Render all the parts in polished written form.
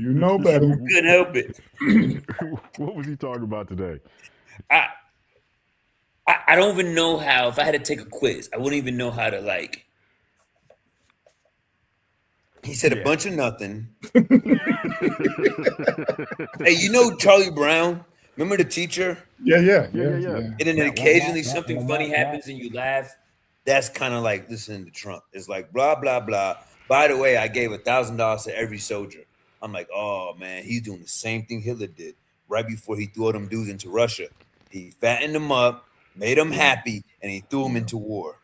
You know better. Couldn't help it. What was he talking about today? I, I don't even know how. If I had to take a quiz, I wouldn't even know how to like. He said a Yeah. bunch of nothing. Hey, you know Charlie Brown? Remember the teacher? Yeah, yeah, Yeah, yeah, yeah, yeah. yeah. And then Wah, wah, wah, occasionally wah, something wah, funny wah, wah. happens and you laugh. That's kind of like listening to Trump. It's like blah blah blah. By the way, I gave $1,000 to every soldier. I'm like, oh man, he's doing the same thing Hitler did right before he threw all them dudes into Russia. He fattened them up, made them happy, and he threw them into war.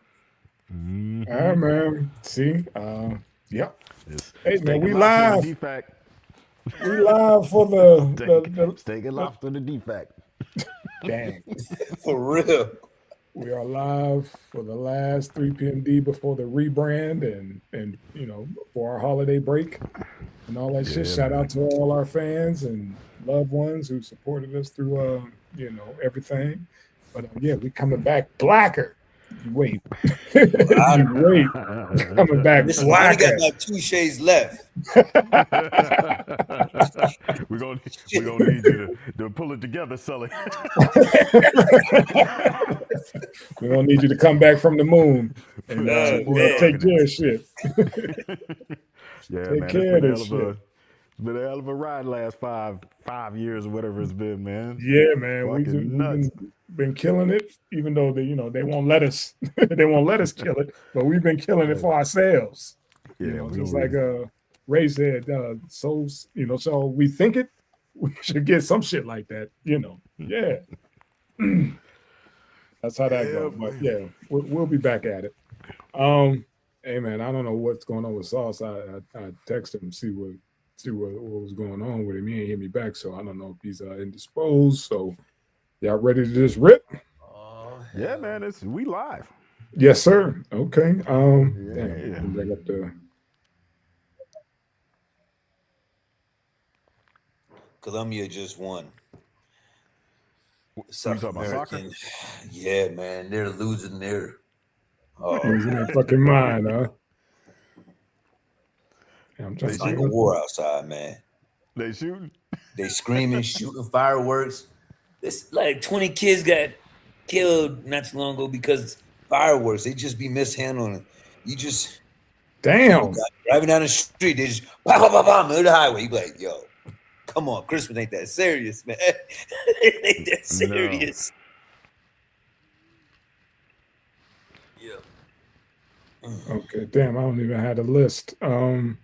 All right, Mm-hmm. man. See, yep. It's Hey, man, steak we and lobster the live. defect. We live for the Steak, the, steak and lobster the defect. dang. For real. We are live for the last 3 p.m.d. before the rebrand and for our holiday break and all that shit. Yeah, Shout man. out to all our fans and loved ones who supported us through everything. But yeah, we coming back blacker. You wait, you wait, coming back Listen, I only got blacker. about 2 shades left. we're gonna we're Shit. gonna need you to pull it together, Sully. We're gonna need you to come back from the moon and Oh man. take care of shit. Yeah, Take man, it's care of been a this hell of shit. a ride last five years or whatever it's been, man. Yeah, man, Fucking we've nuts. been killing it, even though they won't let us they won't let us kill it, but we've been killing it for ourselves. Yeah, we Just gonna like Ray said, so we think it, we should get some shit like that. Yeah, that's how that yeah, goes. But man. yeah, we'll be back at it. Um, hey man, I don't know what's going on with Sauce. I texted him see what was going on with him. He ain't hit me back, so I don't know if he's indisposed. So y'all ready to just rip? Oh Yeah, hell. man, we live. Yes, sir. Okay. Damn, Yeah. let me bring up the. Colombia just won. You South talking about soccer? American. Yeah, man. They're losing their Losing man. their fucking mind, huh? Yeah, I'm trying They to It's see like a what. shooting? war outside, man. They shooting? They screaming, shooting fireworks. This like 20 kids got killed not too long ago because fireworks. They just be mishandling. You just people Damn. got driving down the street. They just bah, bah, bah, bah, middle of the highway. You be like, yo, come on, Christmas ain't that serious, man. It ain't that No. serious. Yeah. Okay. Damn. I don't even have a list. I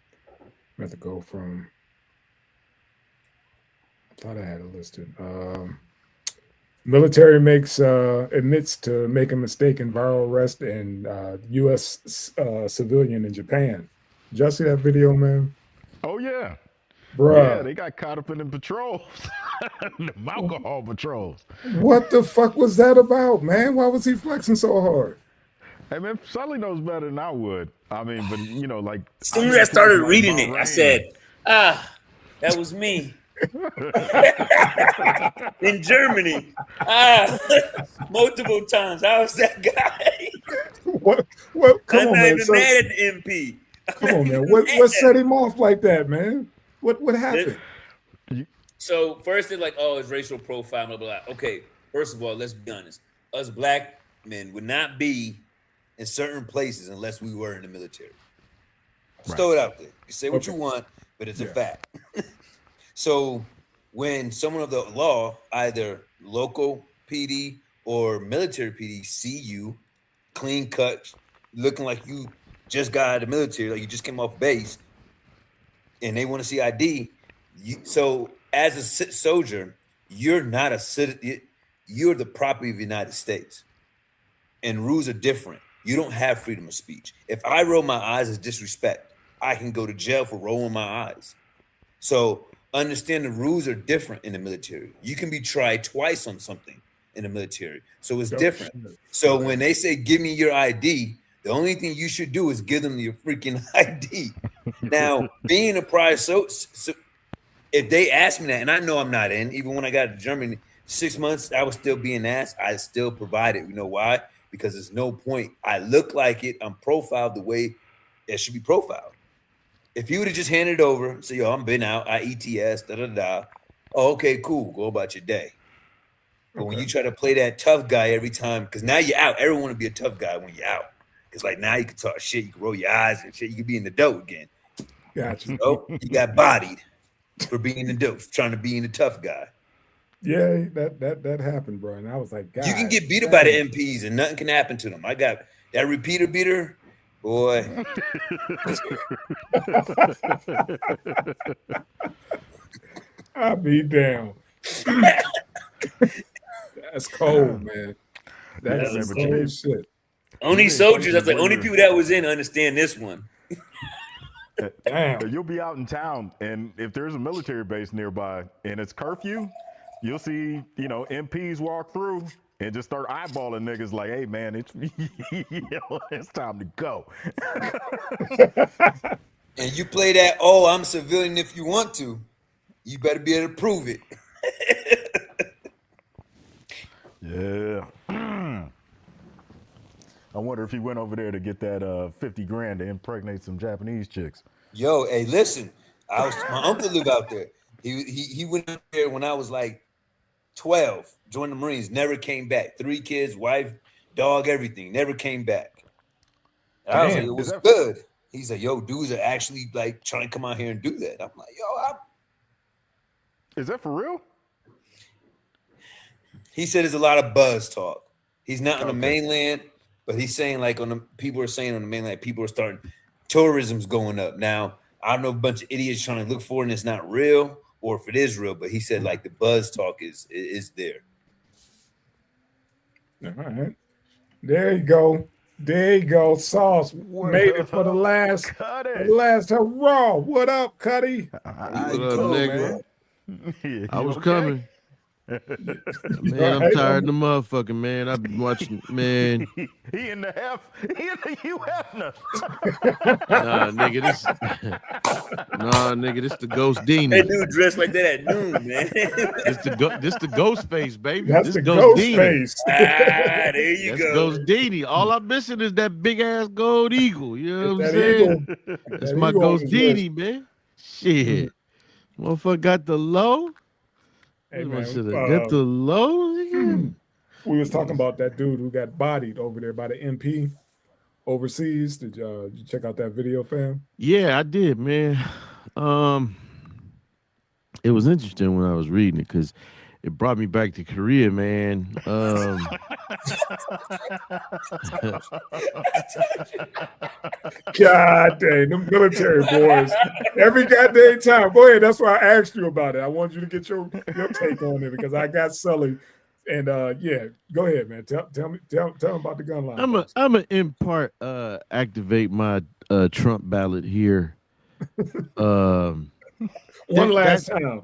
have to go from. I thought I had it listed. Military makes admits to making mistake in viral arrest and U.S. Civilian in Japan. Did y'all see that video, man? Oh yeah. Yeah, Bruh, they got caught up in the patrols. The alcohol patrols. what the fuck was that about, man? Why was he flexing so hard? Hey man, Sully knows better than I would. I mean, but like As I've soon been as I to places started like reading it, I Bahrain. said, that was me. In Germany. Multiple times. I was that guy. What? What? Come I'm on, not man. even So, mad at the MP. I'm come not on, man. even What mad at set him. him off like that, man? What This- happened? So first they're like, oh, it's racial profile, blah, blah, blah. Okay, first of all, let's be honest. Us black men would not be in certain places unless we were in the military. Just Right. throw it out there. You say what Okay. you want, but it's a Yeah. fact. So when someone of the law, either local PD or military PD, see you clean cut, looking like you just got out of the military, like you just came off base, and they want to see ID, so as a soldier, you're not a citizen. You're the property of the United States, and rules are different. You don't have freedom of speech. If I roll my eyes as disrespect, I can go to jail for rolling my eyes. So understand the rules are different in the military. You can be tried twice on something in the military. So it's Oh, different. shit. So Okay. when they say give me your ID, the only thing you should do is give them your freaking ID. Now, being a prior so if they ask me that, and I know I'm not in, even when I got to Germany, 6 months, I was still being asked. I still provided. You know why? Because there's no point. I look like it. I'm profiled the way it should be profiled. If you would have just handed it over, so yo, I'm been out, I ETS, da da da. Oh, okay, cool. Go about your day. But when you Okay. try to play that tough guy every time, because now you're out. Everyone want to be a tough guy when you're out. Because like now you can talk shit, you can roll your eyes and shit. You can be in the dope again. Gotcha. So you got bodied for being in the dope, trying to be in the tough guy. Yeah, that happened, bro. And I was like, You can God get beat up by the damn. MPs and nothing can happen to them. I got that repeater beater, boy. I'll be down. That's cold, man. That Yeah, is man, some but you cold need shit. Only in soldiers, I places was like, where only you're people that was in understand this one. Damn. you'll be out in town, and if there's a military base nearby and it's curfew, you'll see MPs walk through and just start eyeballing niggas like, "Hey man, it's it's time to go." And you play that, oh, I'm civilian if you want to. You better be able to prove it. Yeah. I wonder if he went over there to get that 50 grand to impregnate some Japanese chicks. Yo, hey, listen. My uncle lived out there. He went out there when I was like 12, joined the Marines, never came back. 3 kids, wife, dog, everything. Never came back. And I was like, Damn. it was good. He's like, yo, dudes are actually like trying to come out here and do that. I'm like, Is that for real? he said there's a lot of buzz talk. He's not on the Okay. mainland, but he's saying like people are saying on the mainland, people are starting, tourism's going up. Now, I don't know if a bunch of idiots trying to look for it and it's not real, or if it is real, but he said like the buzz talk is there. All right. There you go. There you go. Sauce made it for the last hurrah. What up, Cuddy? You What look up, cool, nigga? man. I was okay? coming. Man, I'm Right, tired of the motherfucking man. I've been watching, man. He in the Hefner. Nah, nigga, this. Nah, nigga, this the Ghost That Dini. dude dressed like that at noon, man. This the Ghost face, baby. That's This the Ghost ghost Dini. face. There you That's go. Ghost Dini. All I'm missing is that big ass gold eagle. You know what I'm That saying? eagle. That's That my eagle on Ghost his wrist. Dini, man. Shit. Motherfucker got the low. Hey, Got man. the low, nigga. We was talking about that dude who got bodied over there by the MP overseas. Did you check out that video, fam? Yeah, I did, man. It was interesting when I was reading it because it brought me back to Korea, man. God dang, them military boys. Every goddamn time. Go ahead. That's why I asked you about it. I want you to get your take on it because I got Sully. And yeah, go ahead, man. Tell me about the gun line. I'm a in part activate my Trump ballot here. One last time.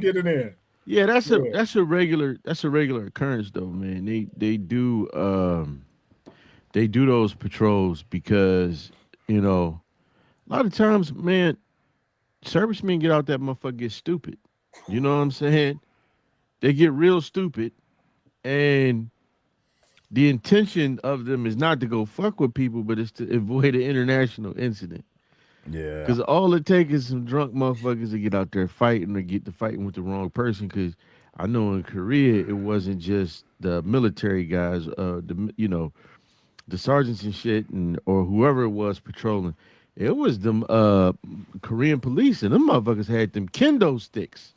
Get it in. Yeah, that's Go ahead. a regular occurrence though, man. They do those patrols because a lot of times, man, servicemen get out that motherfucker get stupid. You know what I'm saying? They get real stupid, and the intention of them is not to go fuck with people, but it's to avoid an international incident. Yeah. Because all it takes is some drunk motherfuckers to get out there fighting or get to fighting with the wrong person. Because I know in Korea it wasn't just the military guys, the sergeants and shit, or whoever it was patrolling. It was them Korean police, and them motherfuckers had them kendo sticks.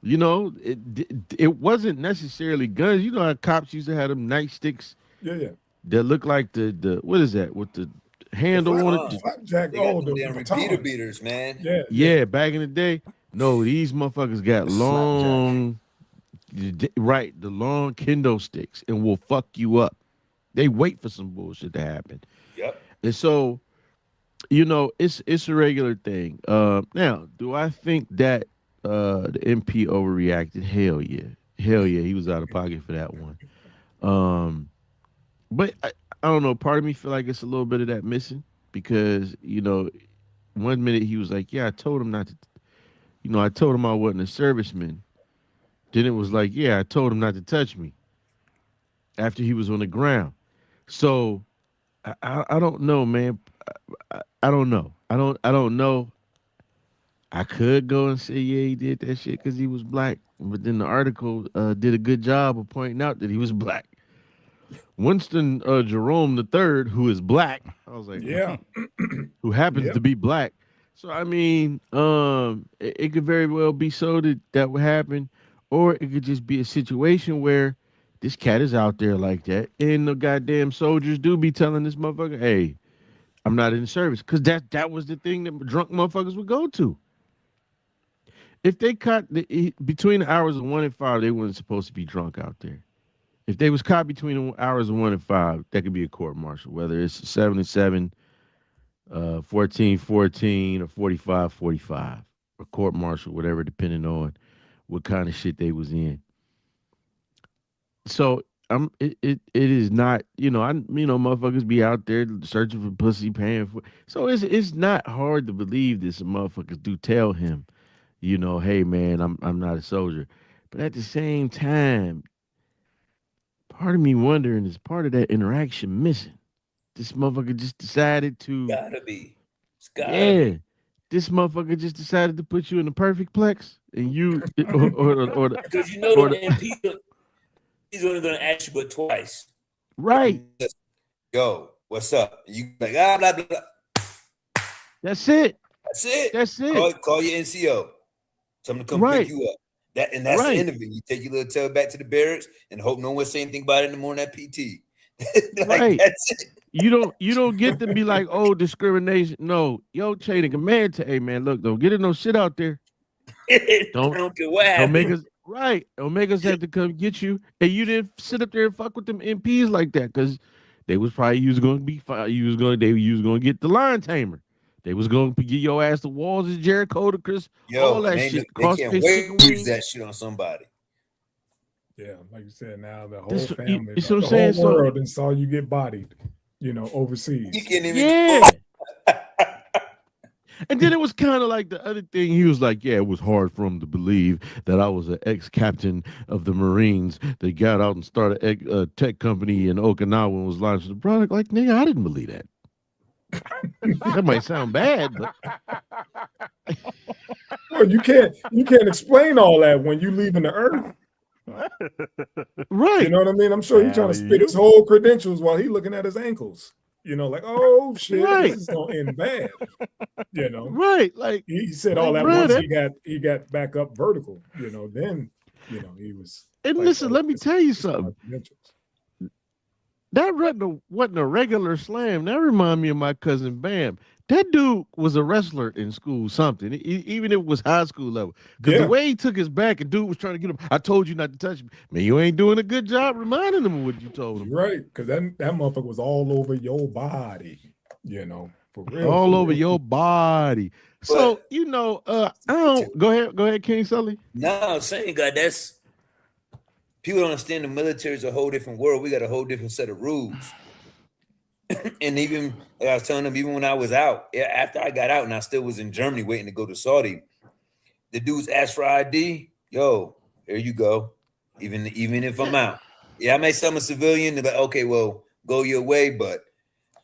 It wasn't necessarily guns. You know how cops used to have them nightsticks Yeah. that look like the what is that with the handle on it? Flapjack. They got The them baton. repeater beaters, man. Yeah. Back in the day. No, these motherfuckers got long, right? The long kendo sticks and will fuck you up. They wait for some bullshit to happen. Yep. And so, it's a regular thing. Now, do I think that the MP overreacted? Hell yeah, he was out of pocket for that one. But I don't know. Part of me feel like it's a little bit of that missing because 1 minute he was like, "Yeah, I told him not to." I told him I wasn't a serviceman. Then it was like, "Yeah, I told him not to touch me." After he was on the ground, so I don't know, man. I don't know. I don't know. I could go and say, yeah, he did that shit because he was black. But then the article did a good job of pointing out that he was black. Winston Jerome the Third, who is black, I was like, Yeah. who happens Yep. to be black. So I mean, it could very well be so that that would happen, or it could just be a situation where this cat is out there like that, and the goddamn soldiers do be telling this motherfucker, "Hey, I'm not in the service," because that was the thing that drunk motherfuckers would go to. If they caught between the hours of 1 and 5, they weren't supposed to be drunk out there. If they was caught between the hours of 1 and 5, that could be a court martial, whether it's 7 and 7, 14-14, or 45-45, or court martial, whatever, depending on what kind of shit they was in. So it is not, motherfuckers be out there searching for pussy, paying for. So it's not hard to believe this. Motherfuckers do tell him, hey man, I'm not a soldier, but at the same time, part of me wondering, is part of that interaction missing? This motherfucker just decided to, Gotta be. It's gotta yeah. be. This motherfucker just decided to put you in the perfect plex, and you or the Because you know or the the MP, he's only gonna ask you but twice. right. Yo, what's up? And you like blah blah blah. That's it. That's it. That's it. Call your NCO. Tell them to come pick Right. you up. That's the Right. end of it. You take your little tail back to the barracks and hope no one say anything about it in the morning at PT. Like Right. that's it. You don't get to be like, oh, discrimination. No, yo, chain of command to, hey man, look, don't get in no shit out there. I Don't don't care what don't make happened. us right. Don't make us have to come get you. And you didn't sit up there and fuck with them MPs like that, because they was probably you was going to be fine. You was going to get the lion tamer. They was going to get your ass the walls of Jericho to Chris, all Yo, and that shit. they Cross can't face wait chicken to use wings. that shit on somebody. Yeah. Like you said, now the whole This family, you see what I'm the whole saying? So world, and saw you get bodied, You overseas. can't even yeah. And then it was kind of like the other thing. He was like, yeah, it was hard for him to believe that I was an ex-captain of the Marines that got out and started a tech company in Okinawa and was launching the product. Like, nigga, I didn't believe that. That might sound bad, but Well, you can't explain all that when you leaving the earth. You right. know what I mean? I'm sure he's trying to spit his whole credentials while he looking at his ankles. Like, oh shit, this Right. is gonna end bad. Right. Like, He said all that bro, once he got back up vertical. Then he was and like, listen, oh, let me tell you this is my something. credentials. That wasn't a regular slam. That remind me of my cousin Bam. That dude was a wrestler in school, something, even if it was high school level. Because the Yeah, way he took his back, and dude was trying to get him. I told you not to touch me. Man, you ain't doing a good job reminding him of what you told him. you're right. Because that motherfucker was all over your body. For real. All For over real. your body. So, But I don't go ahead, King Sully. no, I'm saying, God, that's people don't understand the military is a whole different world. We got a whole different set of rules. And even like I was telling them, even when I was out, after I got out and I still was in Germany waiting to go to Saudi, the dudes asked for ID. Yo, here you go. Even if I'm out. Yeah, I may say I'm a civilian, they're like, okay, well, go your way, but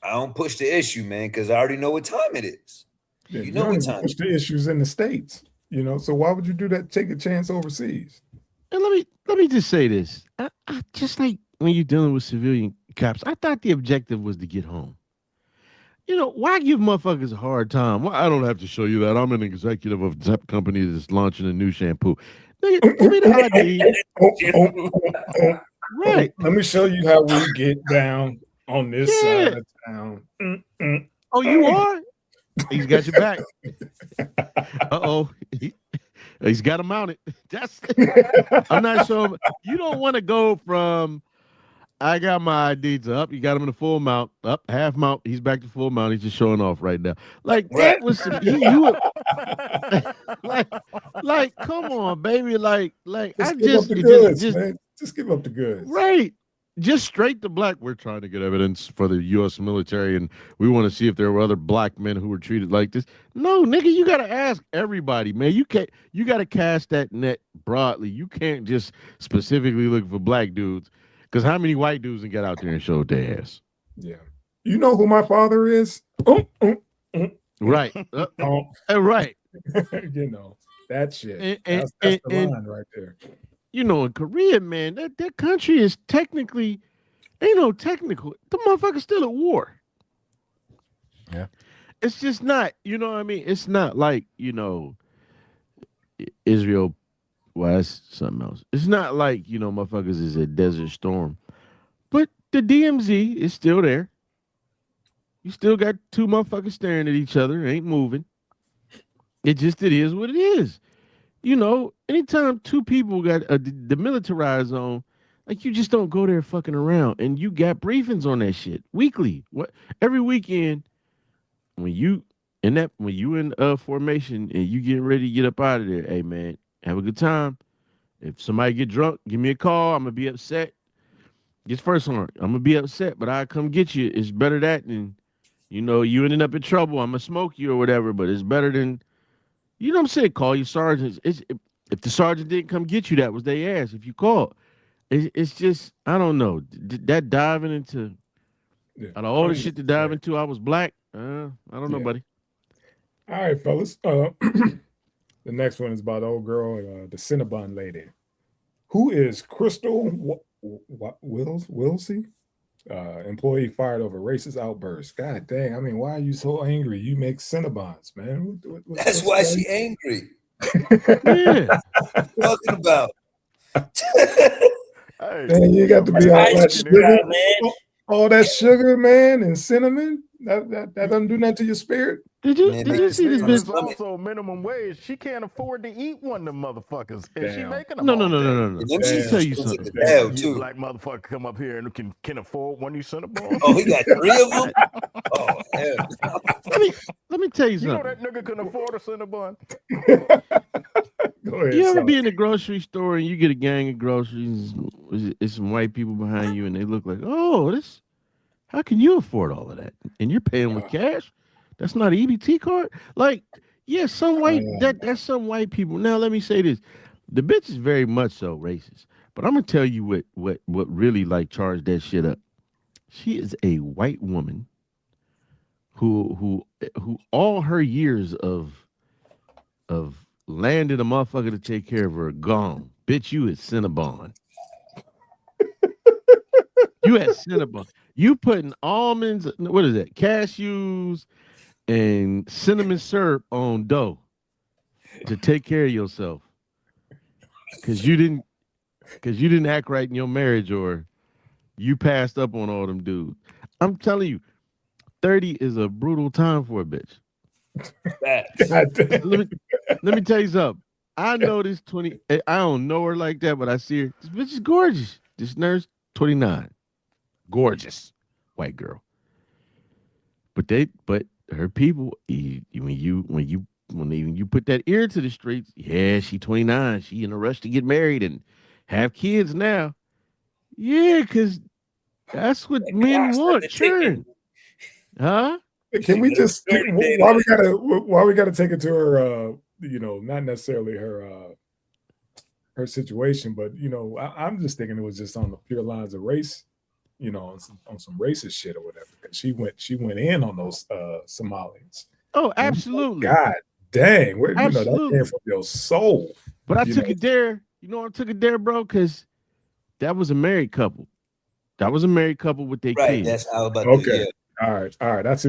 I don't push the issue, man, because I already know what time it is. Yeah, You you know don't what even time push the issues in the States. So why would you do that? Take a chance overseas. And let me just say this. I just like when you're dealing with civilian cops, I thought the objective was to get home. Why give motherfuckers a hard time? Well, I don't have to show you that. I'm an executive of a company that's launching a new shampoo. Nigga, give me the ID. Right. Let me show you how we get down on this side Yeah. of town. Oh, you are? He's got your back. Uh-oh. He's got him mounted. I'm not sure. You don't want to go from I got my ID to up. You got him in the full mount, up half mount. He's back to full mount. He's just showing off right now. Like Right. that was some. You were like, come on, baby. Like I Just give up just, the it goods, just man. Just give up the goods. right. Just straight to black. We're trying to get evidence for the U.S. military, and we want to see if there were other black men who were treated like this. No, nigga, you got to ask everybody, man. You can't. You got to cast that net broadly. You can't just specifically look for black dudes, because how many white dudes can get out there and show their ass? Yeah. You know who my father is? Right. Right. You know, that shit. And, That's the and line right there. you know, in Korea, man, that country is technically ain't no technical. The motherfucker's still at war. Yeah. It's just not, you know what I mean? It's not like, you know, Israel. Well, that's something else. It's not like, you know, motherfuckers is a desert storm. But the DMZ is still there. You still got two motherfuckers staring at each other, ain't moving. It is what it is. You know, anytime two people got a demilitarized zone, like you just don't go there fucking around. And you got briefings on that shit weekly. What every weekend when you in formation and you getting ready to get up out of there, hey man, have a good time. If somebody get drunk, give me a call. I'm gonna be upset. Just first one, I'm gonna be upset, but I come get you. It's better that than, you know, you ending up in trouble. I'm gonna smoke you or whatever. But it's better than, you know what I'm saying. Call your sergeant. If the sergeant didn't come get you, that was their ass. If you called, it's just I don't know that diving into out of all the shit to dive into. I was black. I don't know, buddy. All right, fellas. The next one is about the old girl, the Cinnabon lady. Who is Crystal Wilsey? Employee fired over racist outburst. God dang! I mean, why are you so angry? You make Cinnabons, man. That's why she angry. Yeah. Talking about. Hey, Man, you got to be all that sugar, man. all that sugar, man, and cinnamon. That doesn't do nothing to your spirit. Did you see this It's bitch? also minimum wage. She can't afford to eat one of them motherfuckers, and she Damn. making them No. all day. Let me tell you something. Hell, You too. black motherfucker come up here and can afford one of these Cinnabons. Oh, he got 3 of them. Oh, hell. Let me tell you You know something. that nigga can afford a Cinnabon. Go ahead. You ever son. be in the grocery store and you get a gang of groceries? It's some white people behind you, and they look like, oh, this. How can you afford all of that? And you're paying with cash? That's not an EBT card. Like, yeah, some white that's some white people. Now let me say this: the bitch is very much so racist. But I'm gonna tell you what really like charged that shit up. She is a white woman who all her years of landing a motherfucker to take care of her are gone. Bitch, you is Cinnabon. You had Cinnabon. You putting almonds, what is that? Cashews and cinnamon syrup on dough to take care of yourself. Cause you didn't act right in your marriage, or you passed up on all them dudes. I'm telling you, 30 is a brutal time for a bitch. God damn. Let me tell you something. I know this 20. I don't know her like that, but I see her. This bitch is gorgeous. This nurse, 29. Gorgeous white girl. But her people, when you put that ear to the streets, yeah, she 29. She in a rush to get married and have kids now. Yeah, because that's what men want. Churn. Huh? Can we just why we gotta take it to her? You know, not necessarily her her situation, but you know, I'm just thinking it was just on the pure lines of race. You know, on some racist shit or whatever. Because she went in on those Somalians. Oh, absolutely. God dang, where you know that came Absolutely. from your soul. But I You took know? it there. You know, I took it there, bro, because that was a married couple. That was a married couple with their Right, kids. that's how about Okay. yeah. All right. I see.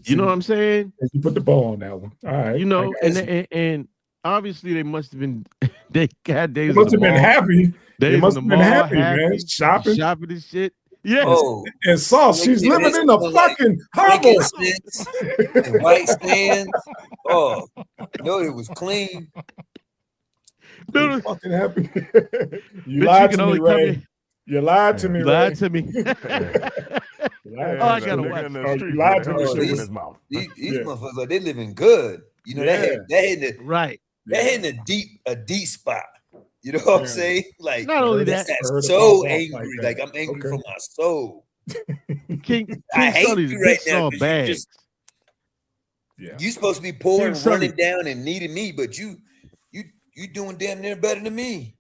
You know what I'm saying? You put the bow on that one. All right. You know, and obviously they must have been they got days. They must have been happy. They must have been happy, man. Shopping and shit. Yeah. Oh, and sauce. She's living in a fucking hovel. And white sands. Oh, no, it was clean. Dude, fucking happy. You lied to me, Ray. You lied to me, You Ray. lied to me. I gotta watch. You lied to me. These motherfuckers, they living good. You know, they're hitting right. They're hitting a deep spot. You know what I'm saying? Like, not only that, so angry. Like I'm angry from my soul. King I hate Sully, you right now. bags. You supposed to be pouring, running down, and needing me, but you doing damn near better than me.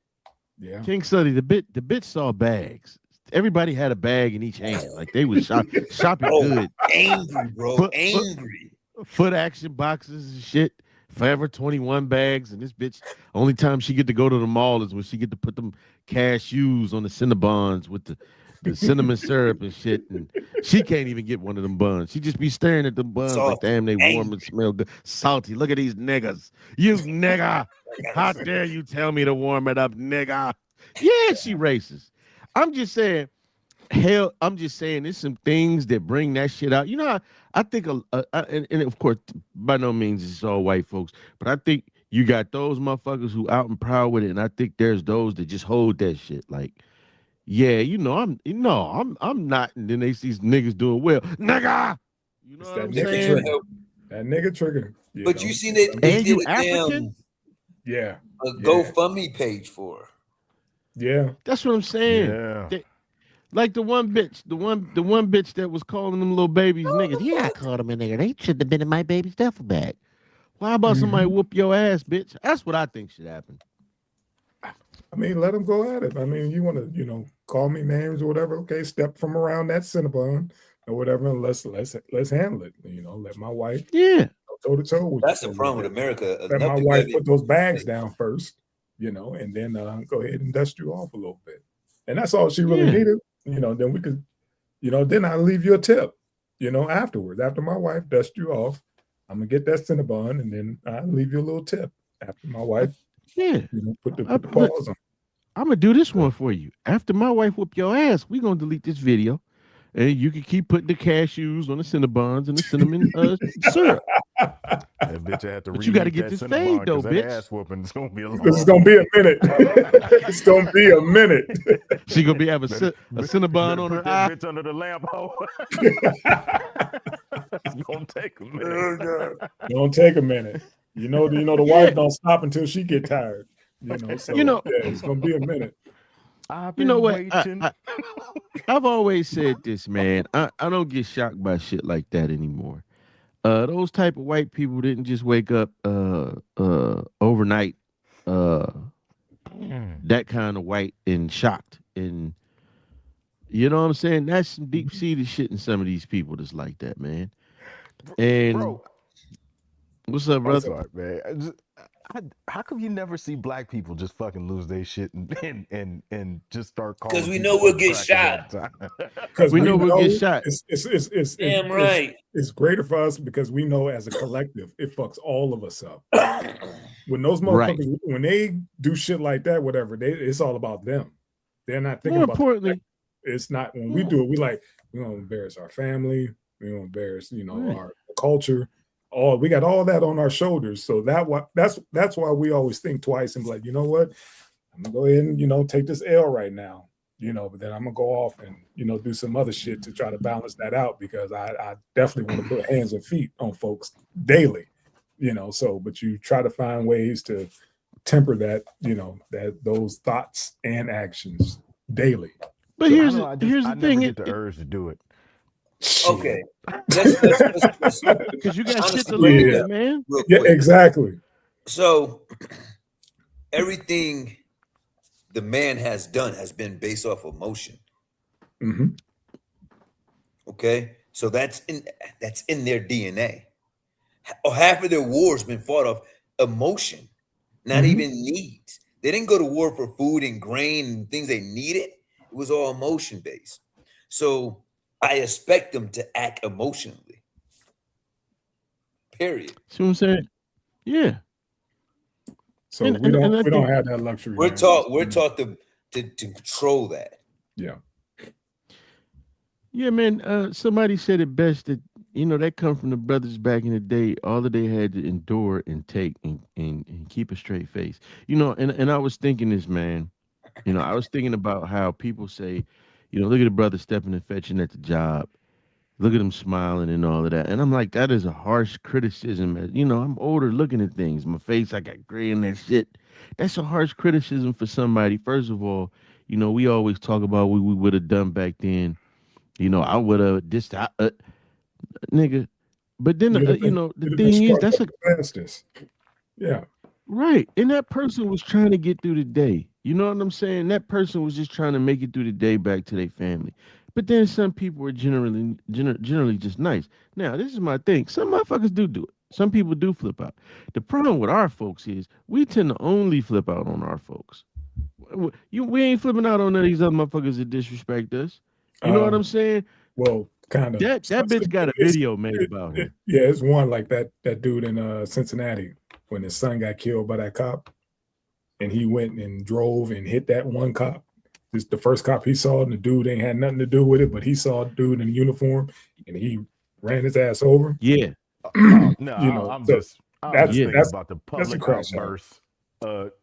Yeah. King Sully, the bitch saw bags. everybody had a bag in each hand. Like they was shopping Oh, good. angry, bro. Foot, foot, Angry. foot action boxes and shit. Forever 21 bags, and this bitch only time she get to go to the mall is when she get to put them cashews on the Cinnabons with the cinnamon syrup and shit, and she can't even get one of them buns. She just be staring at them buns like, Salty. damn, they warm Angry. and smell good, salty. Look at these niggas, you nigga. How dare you tell me to warm it up, nigga? Yeah, she racist. I'm just saying, hell, I'm just saying there's some things that bring that shit out. You know, I think, and of course, by no means it's all white folks, but I think you got those motherfuckers who out and proud with it, and I think there's those that just hold that shit. Like, yeah, I'm not, and then they see niggas doing well, nigga. You know It's what that I'm nigga saying? trigger. That nigga trigger. But you seen they And did you a African? Yeah. a GoFundMe page for her. Yeah. That's what I'm saying. Yeah. Like the one bitch, the one bitch that was calling them little babies niggas. Yeah, I called them a nigga. They should have been in my baby's duffel bag. Why about somebody Mhm. whoop your ass, bitch? That's what I think should happen. I mean, let them go at it. I mean, you want to, call me names or whatever. Okay, step from around that Cinnabon or whatever. And let's handle it. Let my wife Yeah. toe to toe with That's you the a little problem with bit. America. Let Enough my people wife have put those bags down first, and then go ahead and dust you off a little bit. And that's all she really Yeah. needed. Then we could, then I leave you a tip, afterwards. After my wife dust you off, I'm gonna get that Cinnabon and then I leave you a little tip after my wife, Yeah. put the Look, paws on. I'm gonna do this one for you. After my wife whoop your ass, we gonna delete this video, and you can keep putting the cashews on the Cinnabons and the cinnamon syrup. That bitch had to But you got to reheat get that this Cinnabon fade though, because that bitch. ass whooping is gonna be a long. It's gonna be a minute. It's gonna be a minute. She gonna be have a Better, Cinnabon on put her that eye. bitch under the lamp hole. It's gonna take a Oh, minute. God. Don't take a minute. The Yeah. wife don't stop until she get tired. So You know, yeah, it's gonna be a minute. I've you know been what? waiting. I've always said this, man. I don't get shocked by shit like that anymore. Those type of white people didn't just wake up overnight uh that kind of white and shocked. And you know what I'm saying? That's some deep seated shit in some of these people that's like that, man. And Bro, what's up, I'm brother? sorry, man. How come you never see black people just fucking lose their shit and just start Because calling we know people we'll fucking get crackers shot. all the time? Because We we know we'll get know shot. Damn right. it's greater for us because we know as a collective it fucks all of us up. When those Right. motherfuckers when they do shit like that, whatever, it's all about them. They're not thinking More about the importantly, it's not when we do it, we don't embarrass our family, we don't embarrass, right. our culture. We got all that on our shoulders. So that's why we always think twice and be like, you know what? I'm gonna go ahead and, take this L right now, but then I'm gonna go off and, do some other shit to try to balance that out because I definitely want to put hands and feet on folks daily, but you try to find ways to temper that, those thoughts and actions daily. But So I here's don't the know. here's the I never thing. get the urge to do it. Okay. Let's Because you got shit honestly to look at lose, yeah. that man. real Yeah, quick. exactly. So everything the man has done has been based off emotion. Hmm. Okay. So that's in their DNA. Or half of their wars been fought off emotion, not Hmm. even needs. They didn't go to war for food and grain and things they needed. It was all emotion based. So I expect them to act emotionally. Period. See what I'm saying? Yeah. So we And don't I we don't think, have that luxury, We're man. taught we're taught to control that. Yeah. yeah, man, somebody said it best that that come from the brothers back in the day. All that they had to endure and take and keep a straight face. And I was thinking this, man. I was thinking about how people say, look at the brother stepping and fetching at the job. Look at him smiling and all of that. And I'm like, that is a harsh criticism. I'm older looking at things. My face, I got gray and that shit. That's a harsh criticism for somebody. First of all, we always talk about what we would have done back then. I would have this, nigga. But then, the You'd have been thing is, struck that's up a the fastest. Yeah. right. And that person was trying to get through the day. You know what I'm saying? That person was just trying to make it through the day back to their family. But then some people are generally just nice. Now, this is my thing. Some motherfuckers do it. Some people do flip out. The problem with our folks is we tend to only flip out on our folks. We ain't flipping out on none of these other motherfuckers that disrespect us. You know what Um, I'm saying? well, kind of. That bitch got a video made about him. Yeah, it's one like that dude in Cincinnati when his son got killed by that cop, and he went and drove and hit that one cop. This the first cop he saw, and the dude ain't had nothing to do with it, but he saw a dude in a uniform, and he ran his ass over. Yeah. No, You know, I'm so just that's thinking that's about the that's a public crash out. outbursts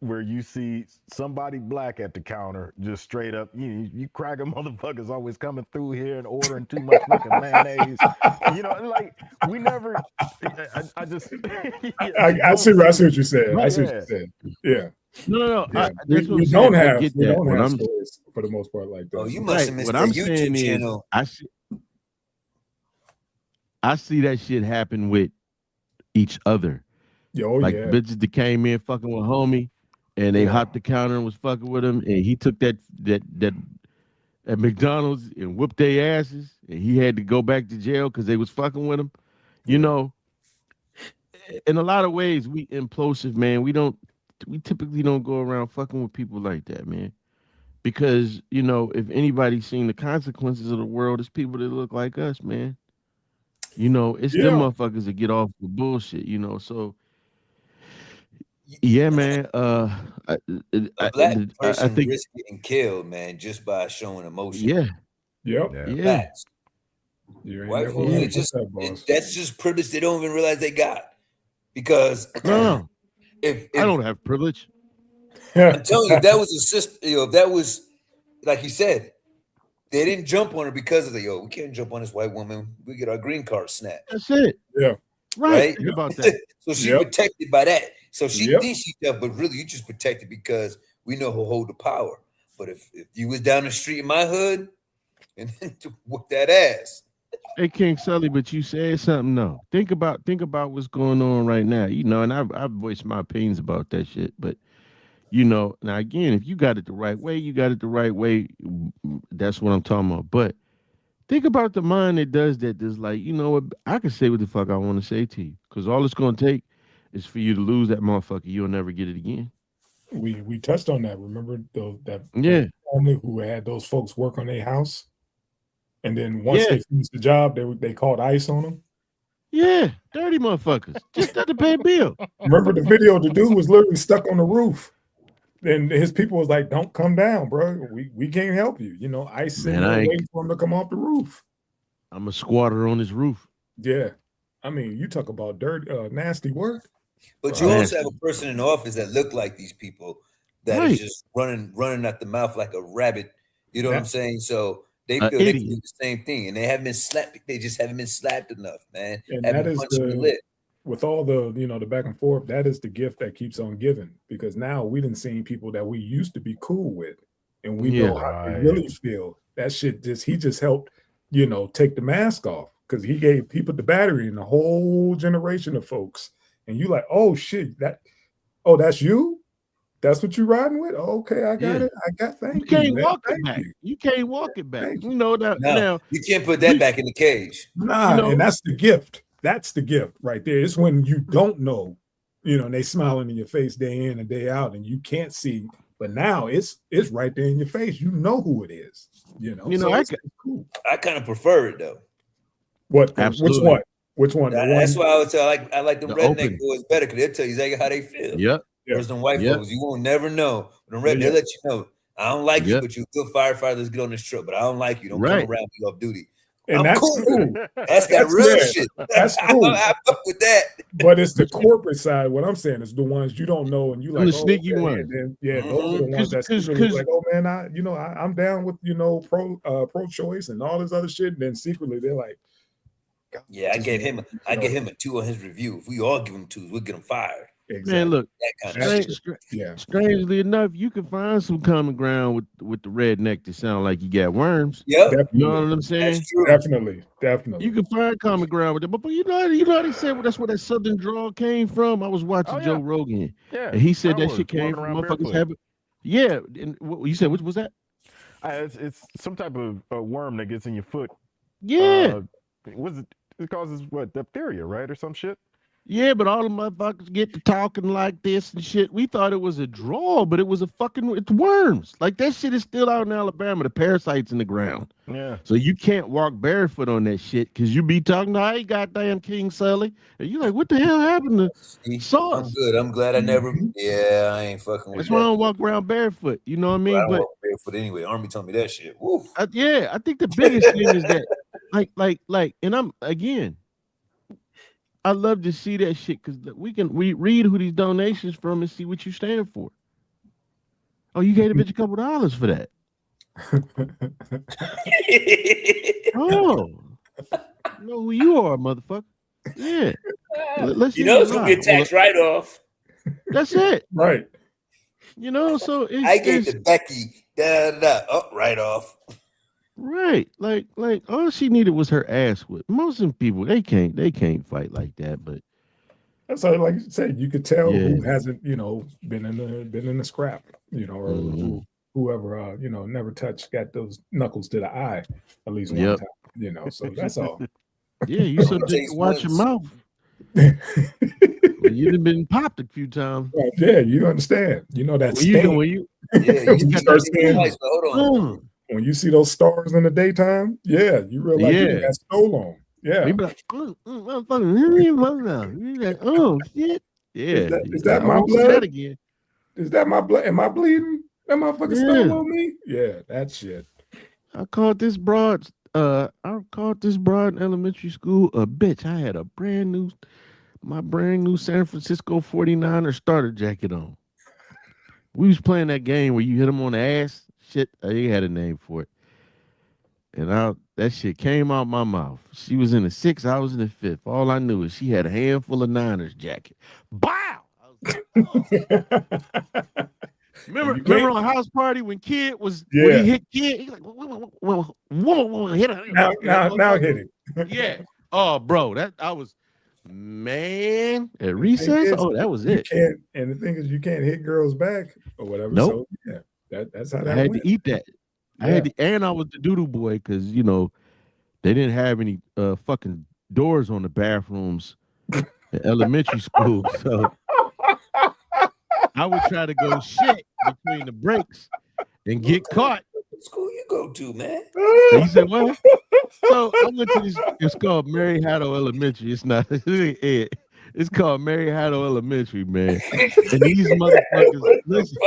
where you see somebody black at the counter, just straight up, you cracker motherfuckers always coming through here and ordering too much fucking mayonnaise. You know, like we never. I just. I don't see what see. you said. I see what Yeah. you said. Yeah, No. yeah. That's what I'm We saying. don't I have get that. What I'm stories for the most part like that. Oh, you must have missed what that I'm YouTube saying is channel. I see that shit happen with each other. Oh Like yeah, bitches that came in fucking with homie and they Yeah. hopped the counter and was fucking with him and he took that at McDonald's and whooped their asses and he had to go back to jail because they was fucking with him. You Yeah. know, in a lot of ways we implosive, man. We typically don't go around fucking with people like that, man. Because, you know, if anybody's seen the consequences of the world, it's people that look like us, man. You know, it's them yeah. motherfuckers that get off the bullshit, you know. So yeah, man. I, A black I person think risks getting killed, man, just by showing emotion. yeah, Yep. Yeah. yeah, Facts. You ain't White never folks, gonna they get just that, boss. that's just privilege they don't even realize they got. Because no, if I don't have privilege. I'm telling you, if that was a system, if that was like you said, they didn't jump on her because of the we can't jump on this white woman. We get our green card snatched, That's it. Yeah. Right. right? Think about that. So she Yep. protected by that. So she Yep. thinks she's tough, but really you just protected because we know who hold the power. But if you was down the street in my hood and to whoop that ass, Hey, King Sully, but you said something. No, think about what's going on right now. You know, and I've voiced my opinions about that shit. But you know, now again, if you got it the right way, you got it the right way. That's what I'm talking about. But think about the mind that does that. That's like, you know what? I can say what the fuck I want to say to you, because all it's gonna take is for you to lose that motherfucker. You'll never get it again. We touched on that. Remember that Yeah, family who had those folks work on their house, and then once yeah, they finished the job, they called ICE on them. yeah. Dirty motherfuckers. Just had to pay a bill. Remember the video? The dude was literally stuck on the roof, and his people was like, "Don't come down, bro. We can't help you." You know, ICE sitting Man, there I ain't. waiting for him to come off the roof. I'm a squatter on this roof. Yeah, I mean, you talk about dirty, nasty work. but you Uh, also have Nasty. a person in office that look like these people that is Right. just running at the mouth like a rabbit. You know what I'm That saying? So they An feel they can do idiot. the same thing, and they haven't been slapped. They just haven't been slapped enough, man. and Haven't that is punched in the the lip. with all the the back and forth. That is the gift that keeps on giving because now we didn't see people that we used to be cool with, and we know Yeah. how they Right. really feel. That shit he just helped take the mask off because he put the battery in a whole generation of folks, and you like, oh shit, that's you. That's what you riding with? Okay, I got Yeah. it. You Thank you, can't man. walk it Thank back. you. You can't walk it back. Thank You you. know that No, now. you can't put that We, back in the cage. you Nah, and know, that's the gift. That's the gift right there. It's when you don't know, and they smiling in your face day in and day out, and you can't see. But now it's right there in your face. You know who it is. So I it's cool. I kind of prefer it though. Which absolutely one? Which one? The That's one? why I would say I like them the redneck open. boys better because they'll tell you exactly how they feel. Yep. Yeah, Whereas them white Yep. folks, you won't never know. But them yeah, red, yeah. they'll let you know. I don't like you, Yep. but you're a good firefighter. Let's get on this truck. But I don't like you. Don't come Right. around me off duty. And I'm that's cool with it. cool. That's that That's real yeah, shit. that's cool. I fuck with that. But it's the corporate side. What I'm saying is the ones you don't know, and you I'm like, the oh, sneaky okay, one. and then those are the Mhm. ones that Cause secretly like, oh man, I'm down with pro-choice and all this other shit. And then secretly they're like, God, Yeah, I just gave want, him a 2 on his review. If we all give him 2s, we'll get him fired. man, exactly. look, That kind of That's shit. true. Yeah, strangely enough, you can find some common ground with the redneck that sound like you got worms. Yep, You know definitely, what I'm saying? that's true. definitely, You definitely. can find common ground with them. But you know how they said that's where that southern drawl came from? I was watching Oh Joe yeah. Rogan Yeah. and he said I that was shit came walking from around motherfuckers barefoot. having Yeah, and you said which was that? It's some type of worm that gets in your foot. Yeah. Uh, was it? It causes what, diphtheria, right, or some shit. Yeah, but all the motherfuckers get to talking like this and shit. We thought it was a draw, but it was it's worms. Like that shit is still out in Alabama. The parasites in the ground. Yeah. So you can't walk barefoot on that shit because you be talking to, hey, goddamn King Sully. And you like, what the hell happened to See, I'm sauce? good. I'm glad I never. Mhm. Yeah, I ain't fucking with That's why I that. don't walk around barefoot. You know what I But I mean? don't But walk barefoot anyway. Army told me that shit. Woo. yeah, I think the biggest thing is that, and I'm again, I love to see that shit because we read who these donations from and see what you stand for. Oh, you gave a bitch a couple dollars for that. Oh, you know who you are, motherfucker. Yeah. Let's You hear know you it's gonna lie. get tax write off. That's it. Right. You know, so I gave it's to Becky. Da, da, da. Oh, write off. right. Like all she needed was her ass whipped. Most of them people they can't fight like that. But That's how, like you said, you could tell yeah. who hasn't, been in the scrap, or Hmm. whoever, never got those knuckles to the eye at least one Yep. time, So that's all. Yeah, you It only subject to takes watch your once. mouth. Right, Well, you'd have been popped a few times. yeah, you understand. You know that When you stain when you Yeah, when you you see got start that that thing seeing twice, but hold on. when you see those stars in the daytime. Yeah, you realize you done yeah. got stole on. We Yeah, be like, motherfucker. You like, oh shit. is Yeah. that I my won't see that blood? again. Is that my blood? Am I bleeding? That motherfucker stole Yeah. on me. Yeah, that shit. I called this broad in elementary school a bitch. I had my brand new San Francisco 49er starter jacket on. We was playing that game where you hit them on the ass. Shit, they had a name for it. And that shit came out my mouth. She was in the sixth, I was in the fifth. All I knew is she had a handful of Niners jacket. Bow! I was like, oh. And Remember, you remember can't. on house party when Kid was when he Yeah. hit Kid, he's like, hit her, and that Now motherfucker. hit it. Yeah. Oh, bro, that I was man at The thing recess. is, Oh, that was you it. can't, and the thing is, you can't hit girls back or whatever. Nope. So yeah, that's how I that had went. to eat that. Yeah. And I was the doodoo boy because they didn't have any fucking doors on the bathrooms at elementary school. So I would try to go shit between the breaks and get caught. What school you go to, man? You said what? So I went to this. It's called Mary Haddo Elementary. It's not. It's called Mary Haddo Elementary, man. And these motherfuckers, listen,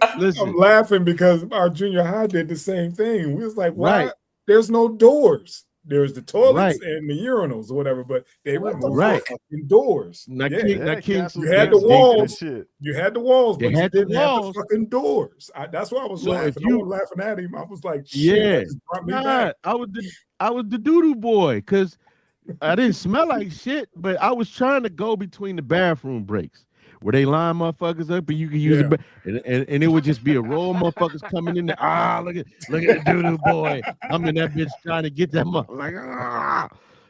I'm listen. laughing because our junior high did the same thing. We was like, why? Right, There's no doors. There's the toilets right, and the urinals or whatever, but they What the removed right. the fucking doors. Now, Yeah. Yeah, King, castles You had the built deep in the walls. shit. You had the walls, they but you had the didn't have the walls. fucking doors. That's why I was So if laughing. I you, wasn't laughing at him. I was like, shit, yeah, that just brought me nah, back. I was the doodoo boy because I didn't smell like shit, but I was trying to go between the bathroom breaks where they line motherfuckers up and you can use Yeah. it, and it would just be a row of motherfuckers coming in there. Ah, look at the doodoo boy. I'm in that bitch trying to get that mother like ah.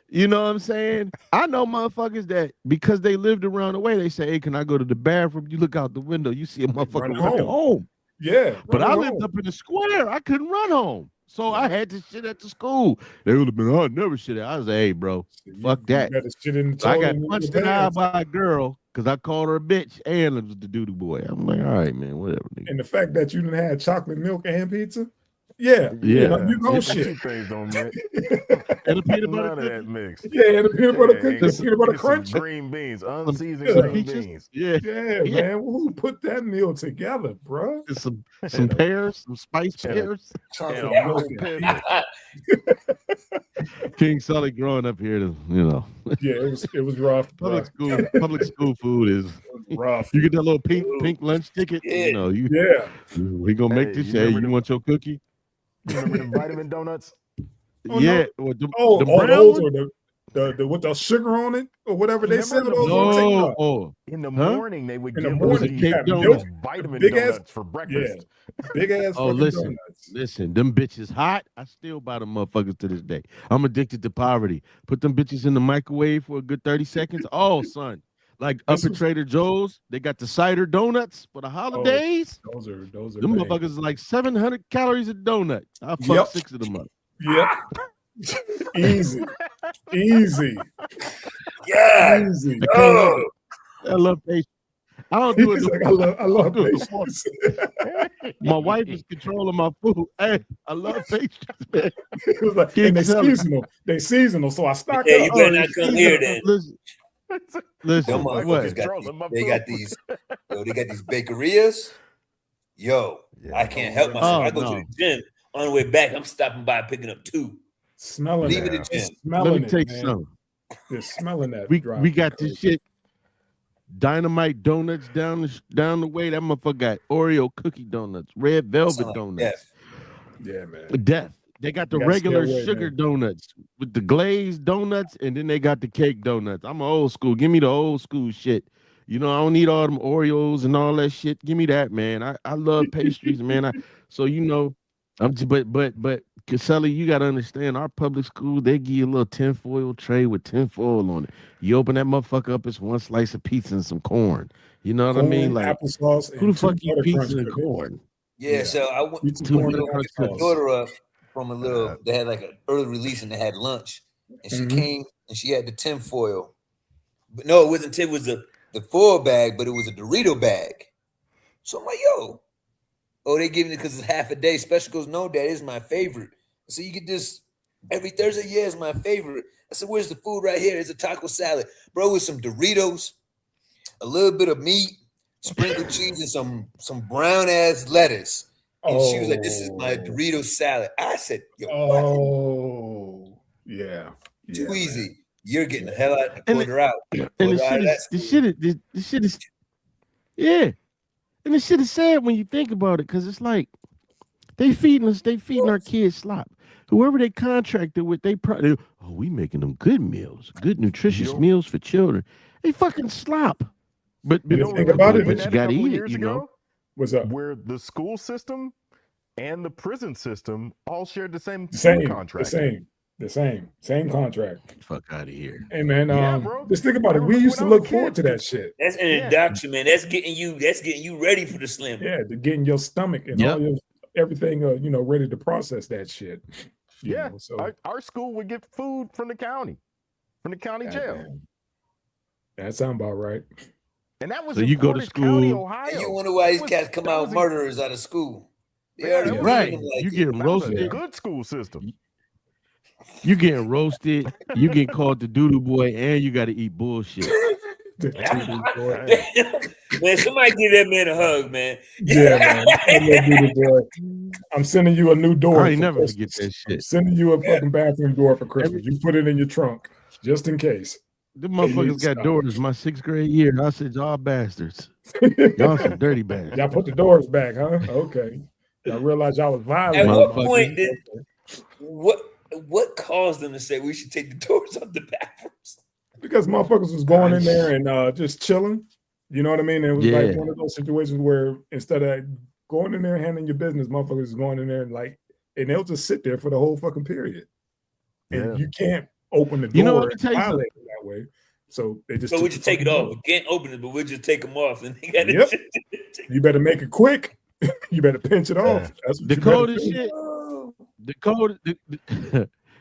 You know what I'm saying? I know motherfuckers that because they lived around the way, they say, hey, can I go to the bathroom? You look out the window, you see a motherfucker Running running home. home. Yeah. But I Running lived home. up in the square. I couldn't run home. So I Right. had to shit at the school. They would have been, oh, never shit at. I was like, hey, bro, fuck You that. better shit in the So I toilet got and in punched your in the eye pants. by a girl because I called her a bitch and it was the doodoo boy. I'm like, all right, man, whatever, nigga. And the fact that you didn't have chocolate milk and pizza, yeah, Yeah. you go Them shit. two things don't mix. And a peanut butter None of that cookie. mix. Yeah, and the peanut butter Yeah, cookie, and peanut butter get some crunch. green beans, unseasoned Yeah. Some green peaches. beans. Yeah. Yeah, Yeah. man. Who put that meal together, bro? And some pears, some spice Yeah. pears. And Chocolate a milk whole and pepper. King Sully growing up here, Yeah, it was rough, bro. public school food is Rough. you get that little pink lunch ticket, Yeah. Yeah. we gonna make Hey, this. you Hey, remember you them- want your cookie? You remember the vitamin donuts? Oh, Yeah. no. Well, Oh, the brown those one? are the with the sugar on it or whatever they Remember sell the those on morning? No. TikTok. Oh, In the huh? morning, they would In the give morning, us you these had milk, these vitamin big ass- donuts for breakfast. Big ass Oh, fucking listen. donuts. Listen, them bitches hot. I still buy them motherfuckers to this day. I'm addicted to poverty. Put them bitches in the microwave for a good 30 seconds. Oh, son. Like up at Trader Joe's, they got the cider donuts for the holidays. Those are Them motherfuckers is like 700 calories a donut. I fuck 6 of them up. Yep. Easy. Yeah. Easy. I love patience. I don't do it. Like, I love patience. My wife is controlling my food. Hey, I love patience, man. It was like, and they seasonal, so I stock up. You better not come here then. Listen, they got these bakerias. Yo, I can't help myself. I go to the gym. On the way back, I'm stopping by picking up 2. Smelling Leave it at the gym. Let me take some. They're smelling that. We got this shit. Dynamite donuts down the way. That motherfucker got Oreo cookie donuts, red velvet donuts. Death. Yeah, man. Death. They got the regular sugar donuts with the glazed donuts, and then they got the cake donuts. I'm old school. Give me the old school shit. You know, I don't need all them Oreos and all that shit. Give me that, man. I love pastries, man. So you know, but Casella, you gotta understand, our public schools, they give you a little tinfoil tray with tinfoil on it. You open that motherfucker up, it's one slice of pizza and some corn. You know what I mean? Like applesauce. Who the fuck eat pizza and corn? Yeah, so I went to my daughter up from a little. They had like an early release and they had lunch, and she came and she had the tinfoil. But no, it wasn't tin. It was the foil bag, but it was a Dorito bag. So I'm like, yo. Oh, they giving it because it's half a day special. Goes, no, that is my favorite. So you get this every Thursday. Yeah, it's my favorite. I said, where's the food right here? It's a taco salad, bro, with some Doritos, a little bit of meat, sprinkled cheese, and some brown ass lettuce. And she was like, "This is my Dorito salad." I said, "Yo, yeah, too easy. Man. You're getting the hell out of her out." And the shit is, yeah. And the shit is sad when you think about it, because it's like they feeding our kids slop. Whoever they contracted with, we making them good meals, good nutritious meals for children. They fucking slop. But you know, think about it, but you gotta eat it, you know. What's up? Where the school system and the prison system all shared the same contract. The same contract. Fuck out of here. Hey man, just think about it. We used to look forward to that shit. That's an induction, man. That's getting you ready for the slim. Yeah, to getting your stomach and all your everything, ready to process that shit. You know, so our school would get food from the county jail. Man. That sounds about right. And that was so you go to school. County, Ohio. And you wonder why these cats come out murderers out of school. Right. You getting roasted. A good school system. You getting roasted. You get called the doodoo boy, and you got to eat bullshit. Man, somebody give that man a hug, man. Yeah, man. I'm sending you a new door. I ain't never forget that shit. I'm sending you a fucking bathroom door for Christmas. You put it in your trunk just in case. The motherfuckers got doors my 6th grade year. I said, y'all bastards. Y'all some dirty bastards. Y'all put the doors back, huh? Okay. Y'all realize y'all was violent. At what point did what caused them to say we should take the doors off the bathrooms? Because motherfuckers was going in there and just chilling. You know what I mean? And it was like one of those situations where instead of going in there and handling your business, motherfuckers was going in there and they'll just sit there for the whole fucking period. And you can't open the door and violate it that way. So they just we just take it off. We can't open it, but we'll just take them off. And they got You better make it quick. You better pinch it off. That's what the coldest shit.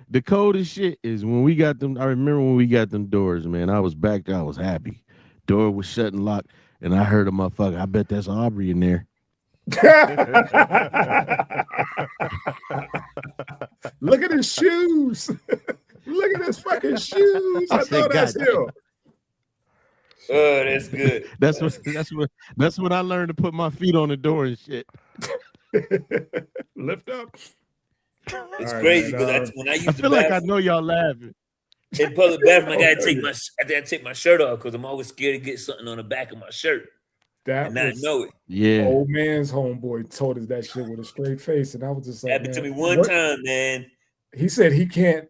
The coldest shit is when we got them. I remember when we got them doors, man. I was back there. I was happy. Door was shut and locked, and I heard a motherfucker. I bet that's Aubrey in there. Look at his shoes. Look at his fucking shoes. I thought that's him. Oh, that's good. That's when I learned to put my feet on the door and shit. Lift up. It's crazy because when I use I feel like I know y'all laughing. In public bathroom, I gotta take my shirt off because I'm always scared to get something on the back of my shirt. I know it. Yeah. Old man's homeboy told us that shit with a straight face, and I was just like, happened to me one time, man. He said he can't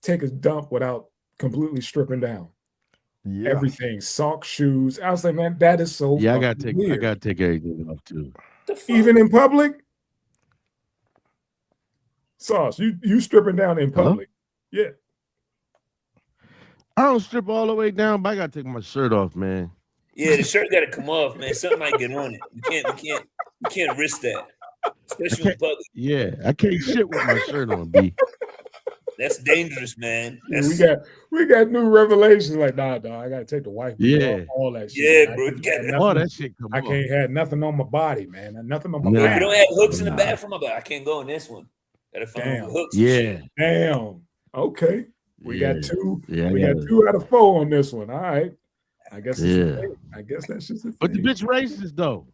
take a dump without completely stripping down. Yeah. Everything, socks, shoes. I was like, man, that is so. Yeah, I gotta take everything off too. Even in public. Sauce, you stripping down in public. Yeah. I don't strip all the way down, but I gotta take my shirt off, man. Yeah, the shirt got to come off, man. Something might get on it. We can't risk that, I especially in can't. public. Yeah, I can't shit with my shirt on, B. That's dangerous, man. Yeah, That's, we got new revelations. Like, nah, I gotta take the wife beater off, Yeah, all that shit. yeah, I bro. can't have all nothing, that shit come I off. can't have nothing on my body, man. Nothing on my If body. you don't have hooks in the Nah. bathroom, I'm like, I can't go in this one. Gotta find Damn. with hooks. And Yeah, shit. Damn. Okay. We yeah, got two. yeah. I We got gotta- 2 out of 4 on this one. All right. I guess it's a Yeah. thing. I guess that's just a But the thing. bitch racist though.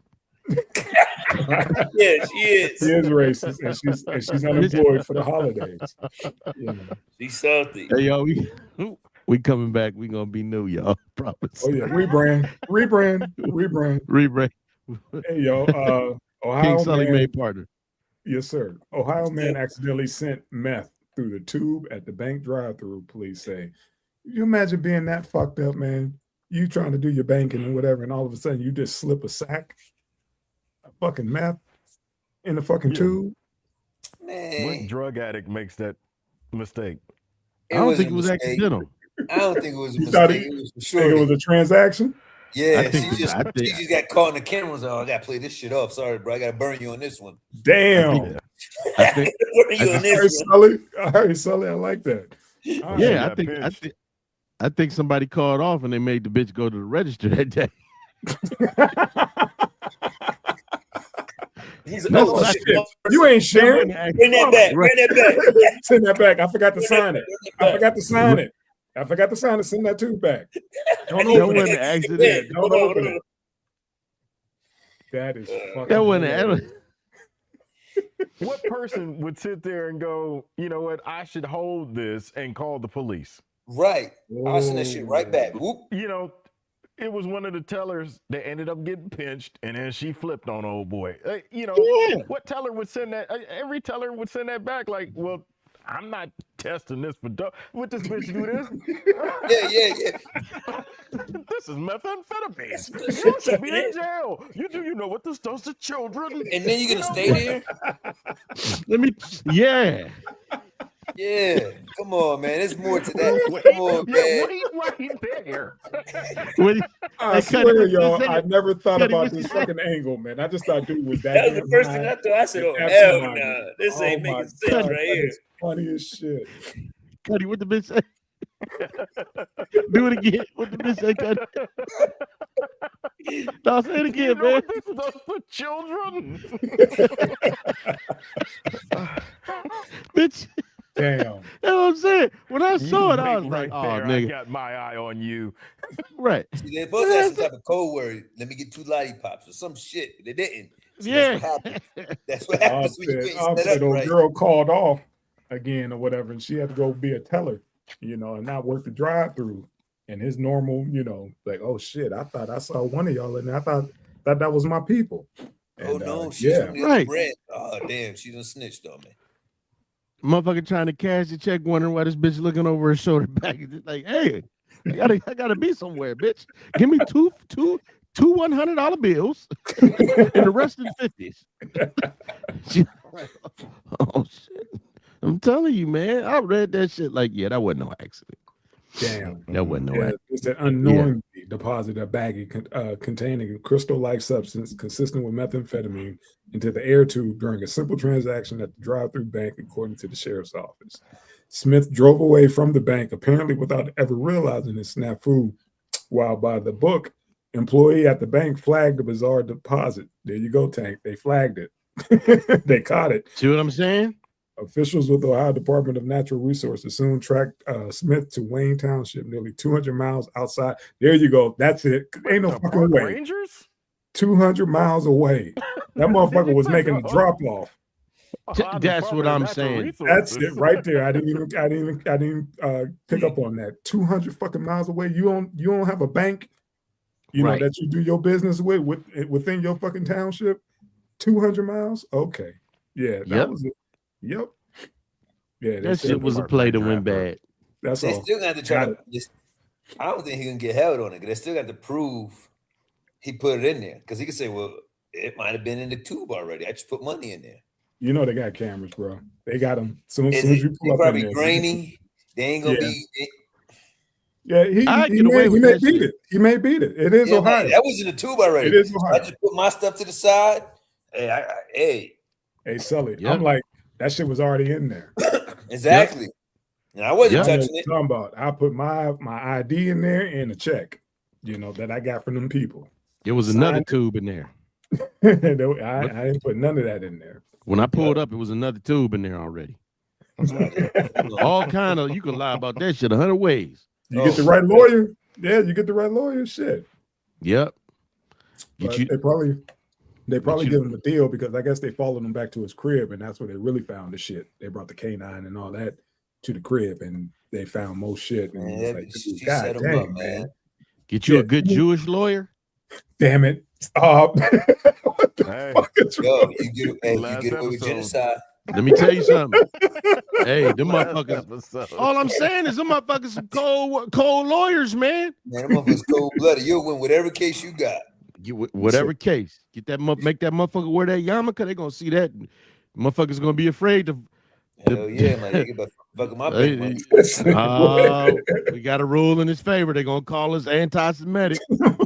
Yeah, she is. She is racist, and she's unemployed for the holidays. You know. She's salty. Hey yo, we coming back. We gonna be new, y'all. Promise. Oh yeah, rebrand. Rebrand. Hey yo, King Ohio Sully man. made partner. Yes, sir. Ohio man accidentally sent meth through the tube at the bank drive-through. Police say. You imagine being that fucked up, man? You trying to do your banking and whatever, and all of a sudden you just slip a sack of fucking meth in the fucking tube. Man, What drug addict makes that mistake? I don't wasn't think it a was mistake. accidental. I don't think it was a You thought mistake. It was for Think sure. it was a transaction? Yeah, I think- she I think- just got caught in the cameras. Oh, I gotta play this shit off. Sorry, bro. I gotta burn you on this one. Damn. I think burn you on All right, this one. Sully. All right, Sully. I like that. All right. yeah, got pinched. I think somebody called off and they made the bitch go to the register that day. He's That's oh, what I shit. Shit, you ain't sharing. Bring that back. Bring that back. Send that back. I forgot to sign it. I Back. forgot to sign it. I forgot to sign it. Send that too back. Don't That open wasn't it. an accident. Don't open it. That is fucking. That wasn't hilarious. What person would sit there and go, you know what, I should hold this and call the police? Right. I'll send that shit right back. Whoop. You know, it was one of the tellers that ended up getting pinched, and then she flipped on old boy. You know, Yeah. what teller would send that? Every teller would send that back like, well, I'm not testing this for dope. Would this bitch do this? Yeah. This is methamphetamine. You should be in jail. You know what this does to children? And then you're gonna stay there? Let me. Yeah. Yeah. Come on, man. There's more to that. Wait, Come on, man. wait there. When he- I Hey, swear, Cuddy, y'all, what's I that? never thought Cuddy, about what's this that? fucking angle, man. I just thought dude was that. That was the damn first high. thing I thought. I said, oh, That's hell funny. no. This Oh ain't my making sense God, right that here. is funny as shit. Cuddy, what the bitch say? Do it again. What the bitch say, Cuddy? No, say it You again, know man. what this does to children? Bitch. Damn. That's what I'm saying. When I saw You it, I wait was like, right oh, there. I nigga. got my eye on you. Right. See, they're supposed to have some type of code word. Let me get 2 lollipops or some shit, but they didn't. So Yeah. That's what happened. That's what happens when you ain't set Offset, up old right. girl called off again or whatever, and she had to go be a teller, you know, and not work the drive-through. And his normal, you know, like, oh shit, I thought I saw one of y'all in there. I thought that was my people. Oh And, no, she's yeah. from the other Right. bread. Oh damn, she done snitched on me. Motherfucker trying to cash the check, wondering why this bitch looking over her shoulder back. It's like, hey, I gotta be somewhere, bitch. Give me two $100 bills and the rest in 50s. Oh shit. I'm telling you, man. I read that shit like, yeah, that wasn't no accident. Damn. That wasn't no Yeah, accident. it's an unknowingly deposited a baggie containing a crystal-like substance consistent with methamphetamine into the air tube during a simple transaction at the drive-through bank, according to the sheriff's office. Smith drove away from the bank, apparently without ever realizing his snafu, while by the book, employee at the bank flagged the bizarre deposit. There you go, Tank. They flagged it. They caught it. See what I'm saying? Officials with the Ohio Department of Natural Resources soon tracked Smith to Wayne Township, nearly 200 miles outside. There you go. That's it. Ain't no The fucking park way. Rangers? 200 miles away. That motherfucker was making a drop off. That's what I'm saying. That's it right there. I didn't pick up on that. 200 fucking miles away. You don't have a bank, you Right. know, that you do your business within your fucking township. 200 miles. Okay. Yeah. That Yep. was it. Yep. Yeah. That shit was a play to win bad. That's They all. still got to try Got to. I don't think he can get held on it. 'Cause they still got to prove he put it in there. Because he could say, "Well, it might have been in the tube already. I just put money in there." You know they got cameras, bro. They got them. Soon Is as you it pull up in probably there, grainy? They ain't gonna Yeah. be. Yeah, he I he get away may with beat that shit. it. He may beat it. It is Yeah, Ohio. man, that was in the tube already. It is So I Ohio. just put my stuff to the side. Hey, hey, Hey, Sully, Yep. I'm like, that shit was already in there. exactly. And I wasn't Yep. I know touching what it. you're talking about. I put my ID in there and a check, that I got from them people. There was Signed another it. tube in there. I didn't put none of that in there. When I pulled up, it was another tube in there already. All kind of, you can lie about that shit 100 ways. You get the right lawyer. Yeah, you get the right lawyer. Shit. Yep. But they probably you- give him a deal because I guess they followed him back to his crib, and that's where they really found the shit. They brought the canine and all that to the crib, and they found most shit. And Man, it's like, she God set him dang, up, man. Get you a good Jewish lawyer. Damn it. What the Hey. fuck is Yo, wrong? you get away with episode. genocide. Let me tell you something. Hey, them Last motherfuckers. episode. All I'm saying is them motherfuckers some cold lawyers, man. Man, them motherfuckers cold blooded. You'll win whatever case you got. Whatever case, get that make that motherfucker wear that yarmulke. They gonna see that. Motherfuckers gonna be afraid to. Hell yeah, man. You get fucking my bank money. We got a rule in his favor. They're gonna call us anti-Semitic. Hell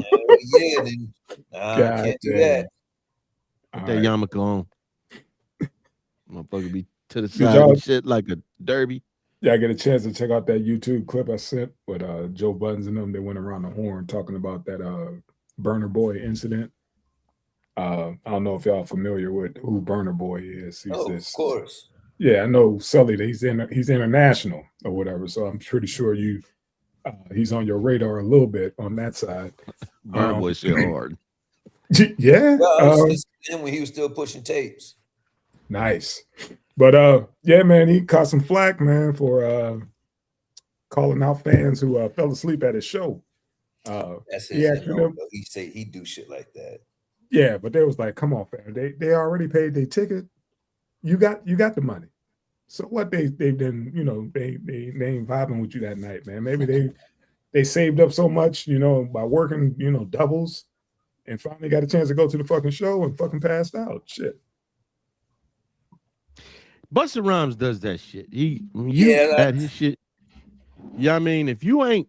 yeah, then can't do that. Put that yarmulke on. Motherfucker be to the side and shit like a derby. Yeah, I get a chance to check out that YouTube clip I sent with Joe Buttons and them. They went around the horn talking about that Burner Boy incident. I don't know if y'all familiar with who Burner Boy is. Of course. Yeah, I know Sully. He's international or whatever. So I'm pretty sure he's on your radar a little bit on that side. Burner Boy shit hard. Yeah. When he was still pushing tapes. Nice. But yeah, man, he caught some flack, man, for calling out fans who fell asleep at his show. That's his he say he do shit like that. Yeah, but they was like, come on, fam. They already paid their ticket. You got the money. So what they didn't, they ain't vibing with you that night, man. Maybe they saved up so much, by working, doubles and finally got a chance to go to the fucking show and fucking passed out. Shit. Busta Rhymes does that shit. At his shit. Yeah, I mean, if you ain't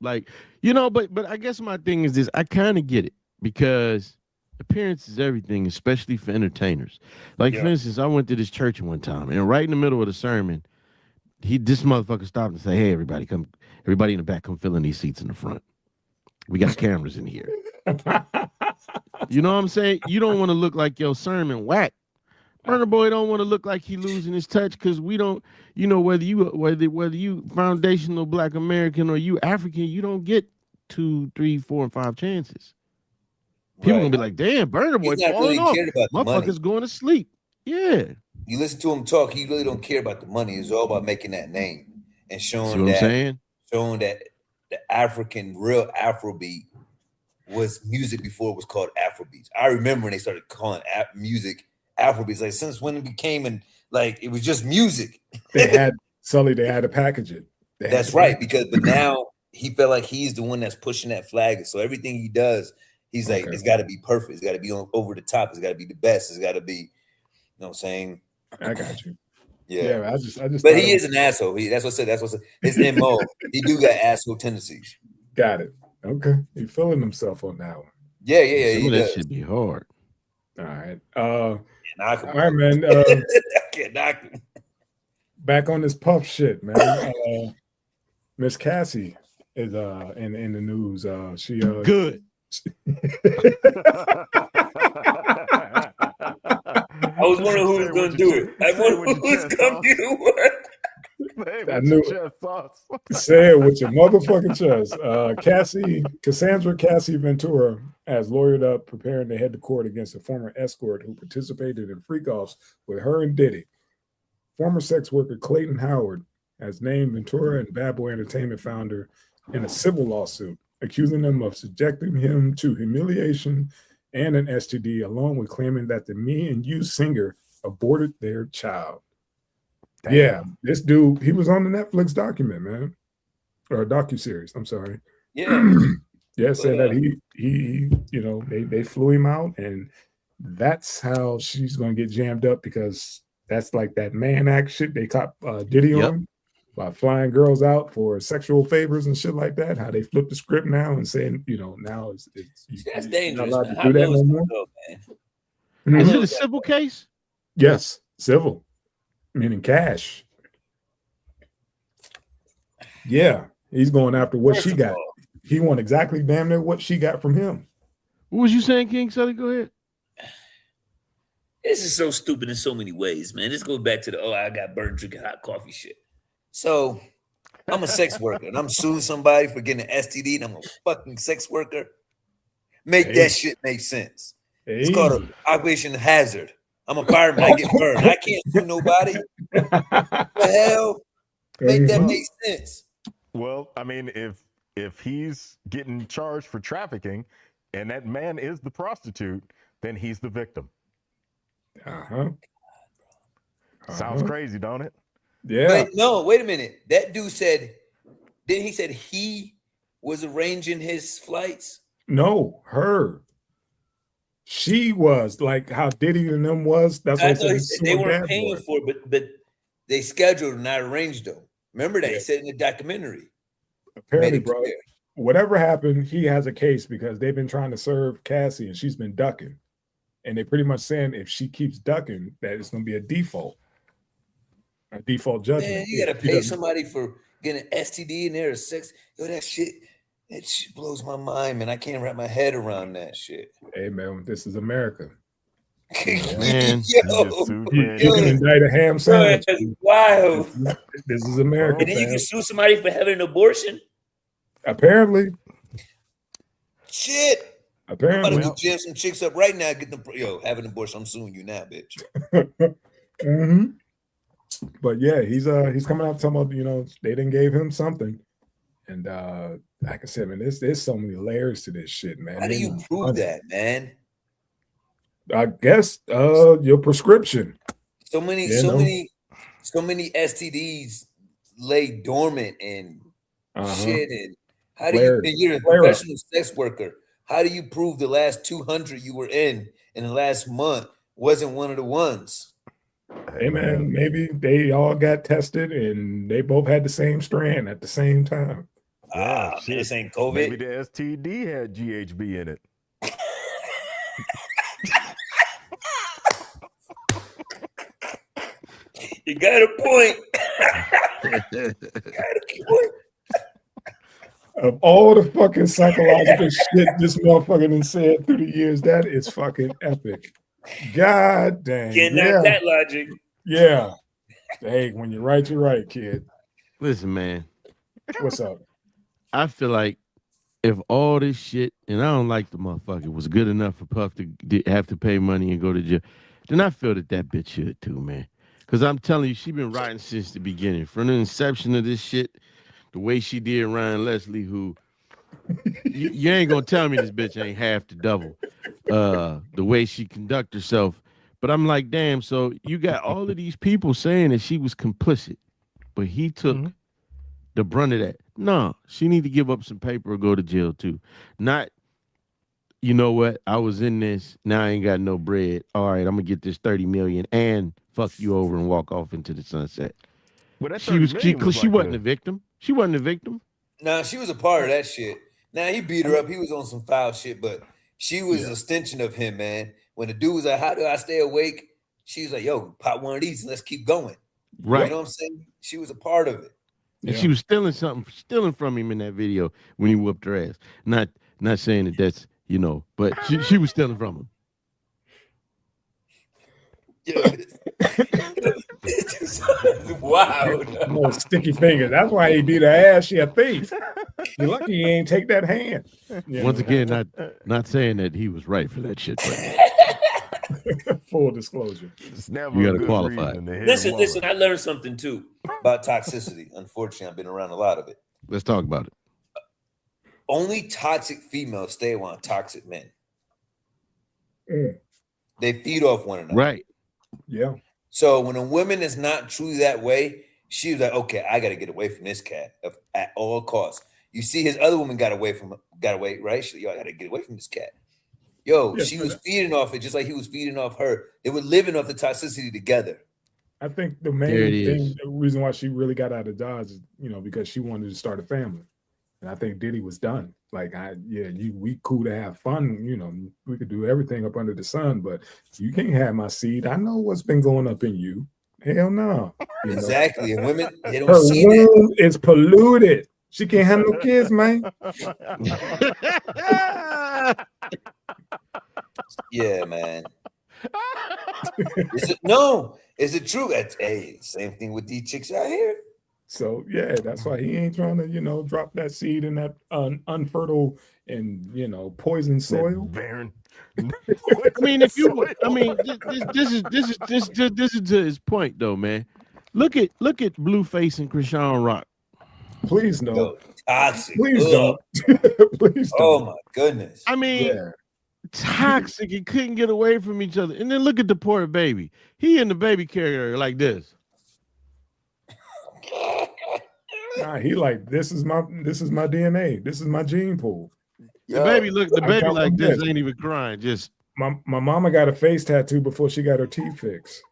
like, but I guess my thing is this. I kind of get it because appearance is everything, especially for entertainers. Like, for instance, I went to this church one time, and right in the middle of the sermon, this motherfucker stopped and said, "Hey, everybody in the back, come fill in these seats in the front. We got cameras in here." You know what I'm saying? You don't want to look like your sermon whack. Burner Boy don't want to look like he losing his touch because we don't, whether you foundational Black American or you African, you don't get 2, 3, 4, and 5 chances. People gonna be like, "Damn, Burner Boy falling off. Motherfuckers going to sleep." Yeah. You listen to him talk, he really don't care about the money. It's all about making that name and showing that the African real Afrobeat was music before it was called Afrobeats. I remember when they started calling music Afrobeats. Like, since when it became it was just music. They had to package it. That's right, but now he felt like he's the one that's pushing that flag. So everything he does, he's like, it's got to be perfect. It's got to be over the top. It's got to be the best. It's got to be, you know what I'm saying? I got you. Yeah. I just. But he is an asshole. That's what I said. His MO. He do got asshole tendencies. Got it. Okay, he's feeling himself on that one. Yeah. That should be hard. All right. All right, man. I can't knock him. Back on this Puff shit, man. Miss Cassie is in the news. She good. I was wondering who was going to do it. I wonder who was going to do it. I knew it. Say it with your motherfucking chest. Cassandra Cassie Ventura has lawyered up, preparing to head to court against a former escort who participated in freak-offs with her and Diddy. Former sex worker Clayton Howard has named Ventura and Bad Boy Entertainment founder in a civil lawsuit, accusing them of subjecting him to humiliation and an STD, along with claiming that the Me and You singer aborted their child. Damn. Yeah, this dude, he was on the Netflix document, man, or docuseries. I'm sorry. Yeah, yeah, said that he they flew him out, and that's how she's gonna get jammed up because that's like that man act shit they caught Diddy on. by flying girls out for sexual favors and shit like that. How they flip the script now and saying, now That's you're not dangerous, allowed man. to How do that low no is that more. go, man? Mhm. Is it a civil case? Yes, civil, meaning cash. Yeah, he's going after what First she of got. all, He want exactly damn near what she got from him. What was you saying, King Sully? Go ahead. this is so stupid in so many ways, man. This goes back to the I got burned drinking hot coffee shit. So I'm a sex worker and I'm suing somebody for getting an STD and I'm a fucking sex worker. Make Hey. that shit make sense. It's called an Hey. occupation hazard. I'm a fireman. I get burned. I can't sue nobody. The hell? Make that Mhm. make sense. Well, I mean, if he's getting charged for trafficking, and that man is the prostitute, then he's the victim. Uh-huh. Sounds crazy, don't it? Yeah. But no, wait a minute. That dude said, then he said he was arranging his flights. No, her. She was like how Diddy and them was. That's why I he thought said he he's said they suing weren't Bad paying Boy. for it, but they scheduled and not arranged them. Remember that Yeah. he said in the documentary. Apparently, Made it bro, clear. whatever happened, he has a case because they've been trying to serve Cassie and she's been ducking. And they pretty much saying if she keeps ducking, that it's going to be a default judgment. Man, you If gotta she pay doesn't- somebody for getting an STD in there or sex. Yo, that shit blows my mind, man. I can't wrap my head around that shit. Hey, man, this is America. Man, You get Yo, sued, You man. can indict a ham bro, sandwich. that's wild. This is America, And then you fam. can sue somebody for having an abortion. Apparently. Shit. I'm about Apparently. to go jam some chicks up right now. Get them, have an abortion. I'm suing you now, bitch. hmm But yeah, he's coming out talking about, they didn't gave him something. And like I said, man, there's so many layers to this shit, man. How do you prove that, man? I guess your prescription. So many STDs lay dormant and shit. And how do you're a professional sex worker? How do you prove the last 200 you were in the last month wasn't one of the ones? Hey man, maybe they all got tested and they both had the same strand at the same time. Yeah, Man, shit. this ain't COVID. Maybe the STD had GHB in it. You got a point. Of all the fucking psychological shit this motherfucker done said through the years, that is fucking epic. God dang. Can't knock that logic. Yeah. Hey, when you're right, kid. listen, man. What's up? I feel like if all this shit, and I don't like the motherfucker, was good enough for Puff to have to pay money and go to jail, then I feel that bitch should too, man. Because I'm telling you, she been riding since the beginning. From the inception of this shit, the way she did Ryan Leslie, who you ain't gonna tell me this bitch ain't half the devil. The way she conduct herself. But I'm like, damn, so you got all of these people saying that she was complicit, but he took the brunt of that. No, she need to give up some paper or go to jail too. Not, you know what? I was in this. Now I ain't got no bread. All right, I'm gonna get this 30 million and fuck you over and walk off into the sunset. Well, that She was was wasn't a victim. She wasn't a victim. Nah, she was a part of that shit. Now he beat her up. He was on some foul shit, but she was an extension of him, man. When the dude was like, "How do I stay awake?" She was like, "Yo, pop one of these and let's keep going." Right. You know what I'm saying? She was a part of it. And she was stealing from him in that video when he whooped her ass. Not saying that that's, but she was stealing from him. Wow. No sticky fingers. That's why he beat her ass. She a thief. You're lucky he ain't take that hand. Once again, not saying that he was right for that shit, but full disclosure. You got to qualify. Listen, I learned something too about toxicity. Unfortunately, I've been around a lot of it. Let's talk about it. Only toxic females stay around toxic men. They feed off one another. Right. Yeah. So when a woman is not truly that way, she was like, okay, I got to get away from this cat at all costs. You see, his other woman got away, right? She, yo, I got to get away from this cat. Yo, she was feeding off it just like he was feeding off her. They were living off the toxicity together. I think the There it main thing, is. the reason why she really got out of Dodge is, because she wanted to start a family. And I think Diddy was done. Like, we cool to have fun, we could do everything up under the sun, but you can't have my seed. I know what's been going up in you. Hell no. Exactly. And women, they don't Her see that. womb is polluted. She can't have no kids, man. Yeah, man. Is it true? Hey, same thing with these chicks out here. So yeah, that's why he ain't trying to, drop that seed in that unfertile and poison soil. Barren. I mean, if you, I mean, this is to his point though, man. Look at Blueface and Krishan Rock. Please no. Yo, toxic. Please Ugh. don't. Please don't. Oh my goodness. I mean, Yeah. toxic and couldn't get away from each other. And then look at the poor baby. He and the baby carrier like this. Nah, he like this is my DNA. This is my gene pool. The baby I come like from this this. ain't even crying. Just My mama got a face tattoo before she got her teeth fixed.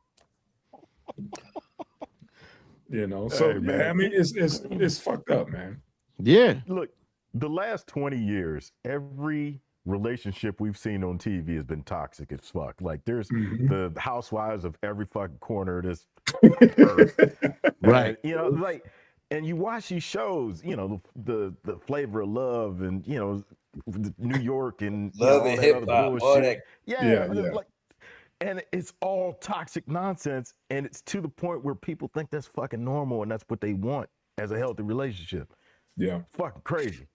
So Hey, yeah, man. I mean it's fucked up, man. yeah. Look, the last 20 years, every relationship we've seen on TV has been toxic as fuck. Like there's Mhm. the housewives of every fucking corner of this earth. Right. And, like, and you watch these shows, the flavor of love and New York and Love all and that hip other hop, all that. Yeah. like, and it's all toxic nonsense, and it's to the point where people think that's fucking normal, and that's what they want as a healthy relationship. Yeah. Fucking crazy.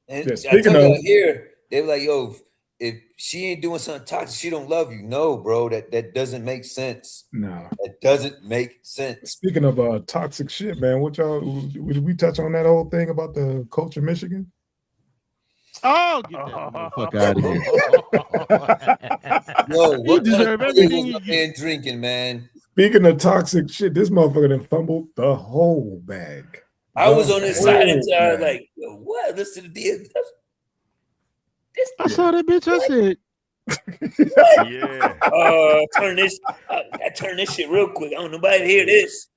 And Yeah, I speaking told of- y'all here, they were like, yo, if she ain't doing something toxic, she don't love you. No, bro, that doesn't make sense. Nah. That doesn't make sense. Speaking of toxic shit, man, what y'all did we touch on that whole thing about the coach of Michigan? Oh, get that motherfucker out of here. Yo, You what kind deserve of everything was you my man drinking, man? Speaking of toxic shit, this motherfucker done fumbled the whole bag. I was on his side until I was bag. like, yo, what? Listen to this. I saw that bitch. I said, Yeah. I turn this shit real quick. I don't nobody hear this.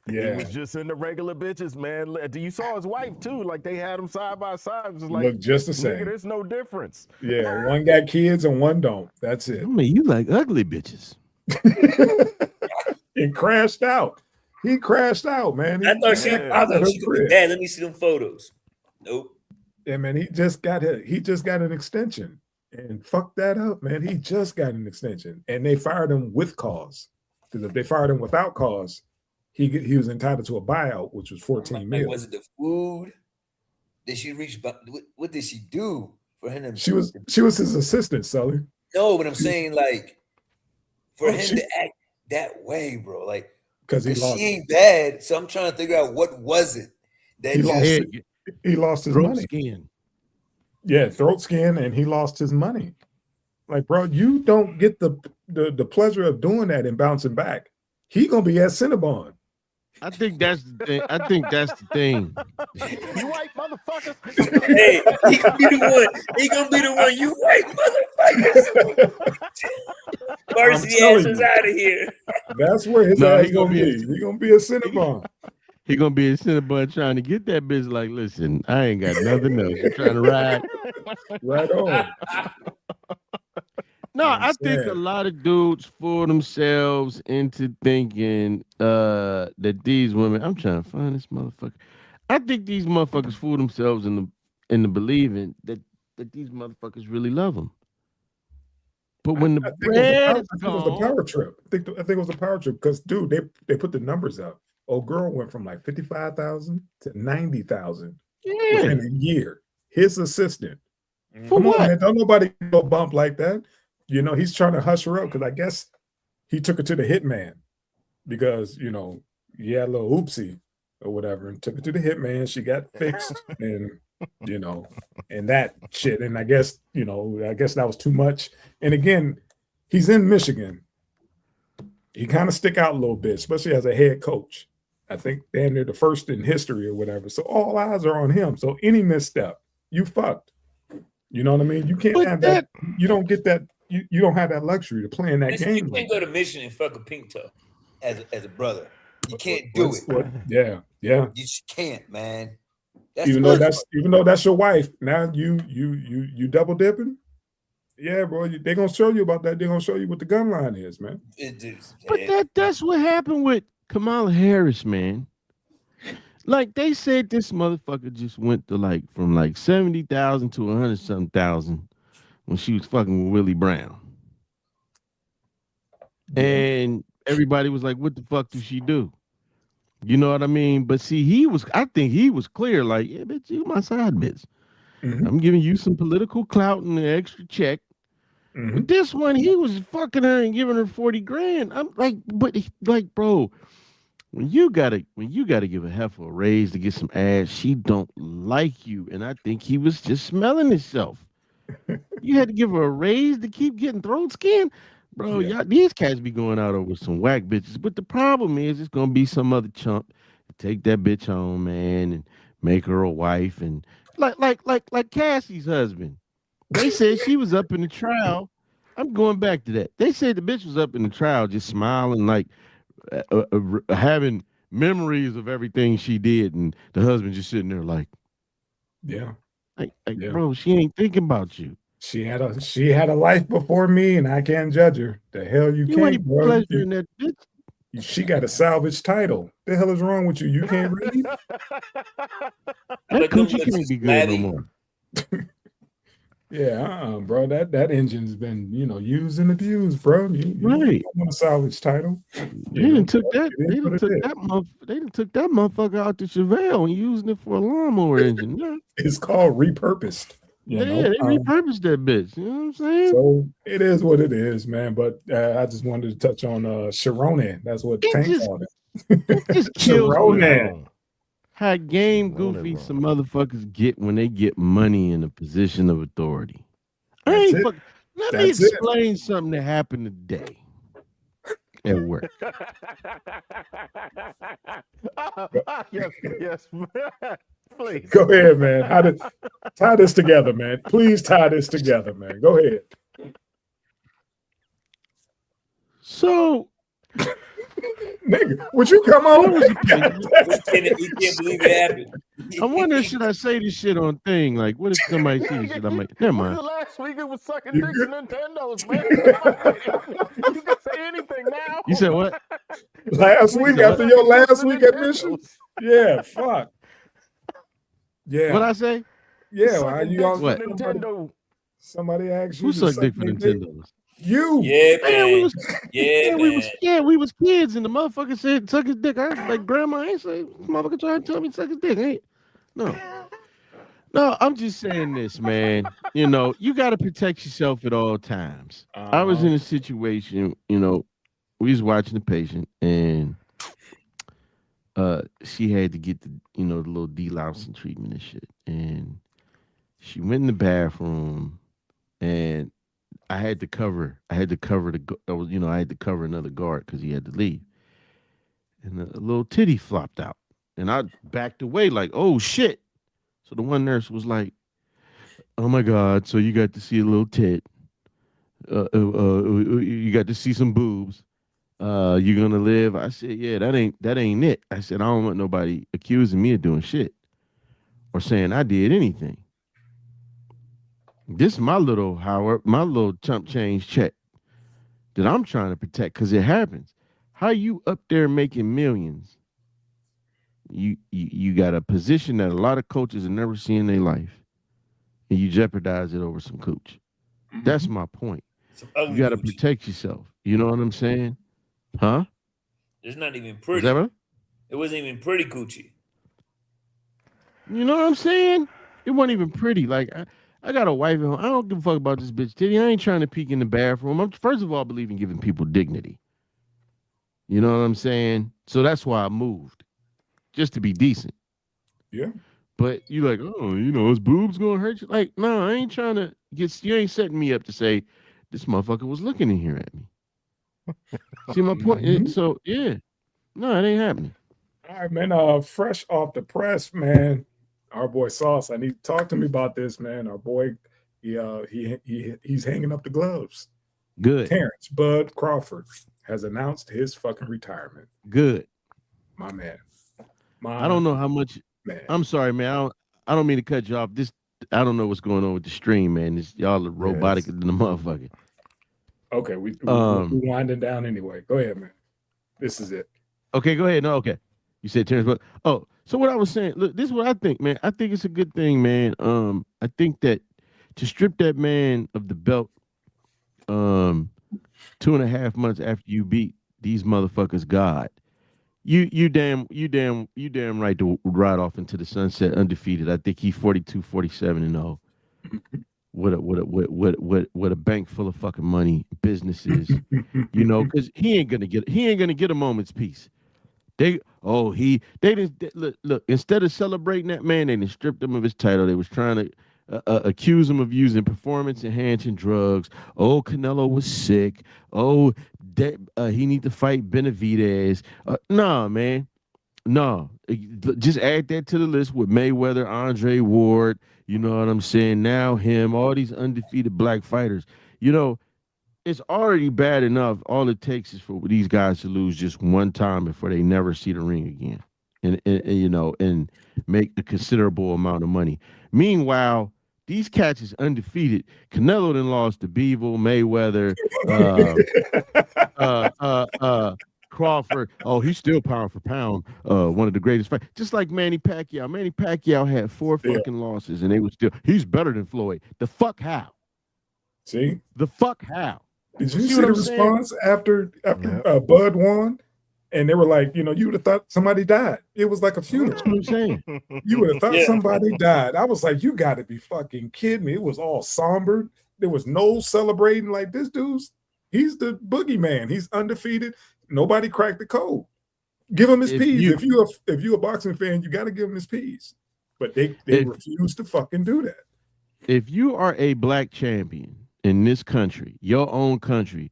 He Yeah, was just in the regular bitches, man. You saw his wife too. Like they had them side by side. It was like, look just the nigga, same. there's no difference. Yeah, one got kids and one don't. That's I it. mean, you like ugly bitches. And crashed out. He crashed out, man. I thought she, Yeah. I thought Her she could be crib. bad. Let me see them photos. Nope. Yeah, man, he just got an extension and fucked that up, man. He just got an extension, and they fired him with cause. Because if they fired him without cause, he was entitled to a buyout, which was 14 Like, million. was it the food? Did she reach? What did she do for him? She was his assistant, Sully. No, but I'm saying like for Oh, him she- to act that way, bro. Like Because he 'cause lost. she ain't bad. So I'm trying to figure out what was it that He you lost Head, He lost his throat money. skin. Yeah, throat skin, and he lost his money. Like, bro, you don't get the pleasure of doing that and bouncing back. He gonna be at Cinnabon. I think that's the thing. I think that's the thing. You white motherfucker. Hey, he gonna be the one. He gonna be the one. You white motherfuckers. Varsity telling ass is you. out of here. That's where his No, ass he gonna gonna be be. He gonna be at Cinnabon. He gonna be a Cinnabon trying to get that bitch. Like, listen, I ain't got nothing else. You trying to ride? Right on. No, I'm I think a saying. lot of dudes fool themselves into thinking that these women. I'm trying to find this motherfucker. I think these motherfuckers fool themselves into believing that these motherfuckers really love them. But when the bread is I think it was the gone, power trip. I think it was the power trip because, dude, they put the numbers up. Old girl went from like 55,000 to 90,000 yeah, within a year. His assistant. for Come what? on, man. Don't nobody go bump like that. He's trying to hush her up because I guess he took her to the hitman because, he had a little oopsie or whatever and took her to the hitman. She got fixed and, and that shit. And I guess that was too much. And again, he's in Michigan. He kind of stick out a little bit, especially as a head coach. I think damn near the first in history or whatever. So all eyes are on him. So any misstep, you fucked. You know what I mean? You can't But have that. You don't get that. You don't have that luxury to play in that Listen, you game. can't go to Michigan and fuck a pink toe. as a brother. You can't do it. Yeah. You just can't, man. That's Even though that's your wife, now you double dipping. Yeah, bro. They're gonna show you about that. They're gonna show you what the gun line is, man. it is, But that's what happened with Kamala Harris, man. Like they said, this motherfucker just went to like from like 70,000 to 100-something thousand when she was fucking with Willie Brown, and everybody was like, "What the fuck did she do?" You know what I mean? But see, I think he was clear, like, "Yeah, bitch, you my side bitch. I'm giving you some political clout and an extra check." But this one, he was fucking her and giving her 40 grand. I'm like, like, bro, when you gotta give a heifer a raise to get some ass, she don't like you. And I think he was just smelling himself. You had to give her a raise to keep getting throat skin. Bro, y'all, these cats be going out over some whack bitches. But the problem is it's gonna be some other chump to take that bitch home, man, and make her a wife. And like Cassie's husband. They said she was up in the trial. I'm going back to that. They said the bitch was up in the trial just smiling, like having memories of everything she did, and the husband just sitting there like, bro, she ain't thinking about you. She had a life before me, and I can't judge her. The hell you can't, ain't bro. Pleasuring that bitch. She got a salvage title. The hell is wrong with you? You can't read? That coochie can't be good no more. Yeah, bro. That engine's been, used and abused, bro. You Right. don't want a salvage title. They didn't took that. They didn't took that motherfucker out to Chevelle and using it for a lawnmower engine. Yeah. It's called repurposed. They repurposed that bitch. You know what I'm saying? So it is what it is, man. But I just wanted to touch on Sharone. That's what Tank called it. It just kills me. How game goofy some motherfuckers get when they get money in a position of authority. Let me explain something that happened today at work. Yes. Please. Go ahead, man. Tie this together, man. Please tie this together, man. Go ahead. So, nigga, would you come on? We can't believe it happened. I wonder, should I say this shit on thing? Like, what if somebody sees this shit? I'm like, never mind. Last week it was sucking dicks and Nintendos, man. You can say anything now. You said what? Last week after your last week admission? Yeah, fuck. Yeah. What I say? Yeah, well, you all what? Nintendo. Somebody asked you. Who sucked dick for Nintendos? You. Yeah, man. We was kids, and the motherfucker said suck his dick. I was like, Grandma, I ain't say motherfucker trying to tell me to suck his dick. No, I'm just saying this, man. You got to protect yourself at all times. I was in a situation, we was watching the patient, and she had to get the little delousing treatment and shit, and she went in the bathroom, and I had to cover another guard because he had to leave, and a little titty flopped out, and I backed away like, oh shit. So the one nurse was like, oh my God, so you got to see a little tit, you got to see some boobs. You gonna live? I said, yeah, that ain't it. I said, I don't want nobody accusing me of doing shit or saying I did anything. This is my little chump change check that I'm trying to protect because it happens. How you up there making millions? You got a position that a lot of coaches have never seen in their life, and you jeopardize it over some cooch. That's my point. You got to protect yourself. You know what I'm saying? Huh? It's not even pretty. Is that right? It wasn't even pretty coochie. You know what I'm saying? It wasn't even pretty. Like I got a wife at home. I don't give a fuck about this bitch titty. I ain't trying to peek in the bathroom. First of all, I believe in giving people dignity. You know what I'm saying? So that's why I moved, just to be decent. Yeah. But you like, oh, his boobs gonna hurt you? Like, no, I ain't trying to get. You ain't setting me up to say this motherfucker was looking in here at me. See my point? So yeah, no, it ain't happening. All right, man. Fresh off the press, man. Our boy Sauce. I need to talk to me about this, man. Our boy, he's hanging up the gloves. Good. Terrence Bud Crawford has announced his fucking retirement. Good. My man. I My don't know how much. man. I'm sorry, man. I don't mean to cut you off. This I don't know what's going on with the stream, man. This y'all are robotic Yes. than the motherfucker. Okay, Um. we winding down anyway. Go ahead, man. This is it. Okay, go ahead. No, okay. You said Terrence, but so what I was saying. Look, this is what I think, man. I think it's a good thing, man. I think that to strip that man of the belt, um, 2.5 months after you beat these motherfuckers, God, you damn right to ride off into the sunset undefeated. I think he's 42, 47 and 0 with a bank full of fucking money, businesses, because he ain't gonna get a moment's peace. They instead of celebrating that man, they done stripped him of his title. They was trying to accuse him of using performance enhancing drugs. Oh, Canelo was sick. Oh, he need to fight Benavidez. Nah, man. No, just add that to the list with Mayweather, Andre Ward. You know what I'm saying? Now him, all these undefeated black fighters. You know, it's already bad enough. All it takes is for these guys to lose just one time before they never see the ring again, and make a considerable amount of money. Meanwhile, these cats is undefeated. Canelo then lost to Beevil, Mayweather, uh, Crawford. Oh, he's still pound for pound, one of the greatest fight. Just like Manny Pacquiao. Manny Pacquiao had four Yeah. fucking losses, and they were still. He's better than Floyd. The fuck how? See? The fuck how? Did You you see see what the I'm saying? response after Yep. Bud won? And they were like, you would have thought somebody died. It was like a That's funeral. what I'm saying. You would have thought Yeah. somebody died. I was like, you got to be fucking kidding me. It was all somber. There was no celebrating. Like, this he's the boogeyman. He's undefeated. Nobody cracked the code. Give him his If peas. you If you a boxing fan, you got to give him his peas. But they if refuse to fucking do that. if you are a black champion in this country, your own country,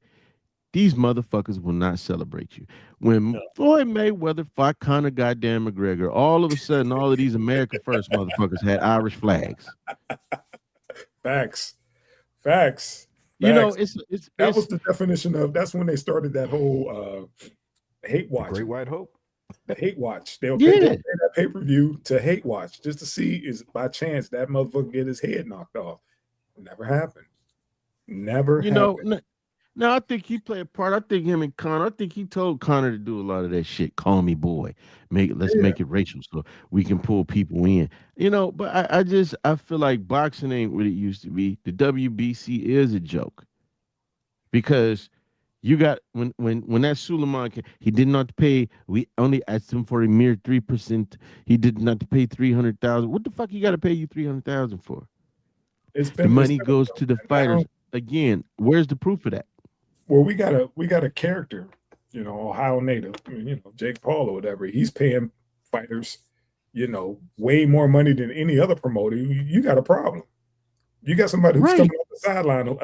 these motherfuckers will not celebrate you. When No. Floyd Mayweather fought Conor goddamn McGregor, all of a sudden, all of these America First motherfuckers had Irish flags. Facts. Facts. You know, Facts. it's That was the definition of. That's when they started that whole hate watch. Great White Hope. The hate watch. They'll Yeah. pay that pay-per-view to hate watch just to see is by chance that motherfucker get his head knocked off. Never happened. Never you know. happened. No, I think he played a part. I think him and Connor. I think he told Connor to do a lot of that shit. Call me boy. Let's Yeah. make it racial so we can pull people in. But I feel like boxing ain't what it used to be. The WBC is a joke because you got when that Suleiman came, he did not pay. We only asked him for a mere 3%. He did not pay 300,000. What the fuck you got to pay you 300,000 for? It's The been money goes to the now- fighters. Again, where's the proof of that? Well, we got a character, Ohio native, Jake Paul or whatever. He's paying fighters, way more money than any other promoter. You got a problem. You got somebody who's Right. coming off the sideline,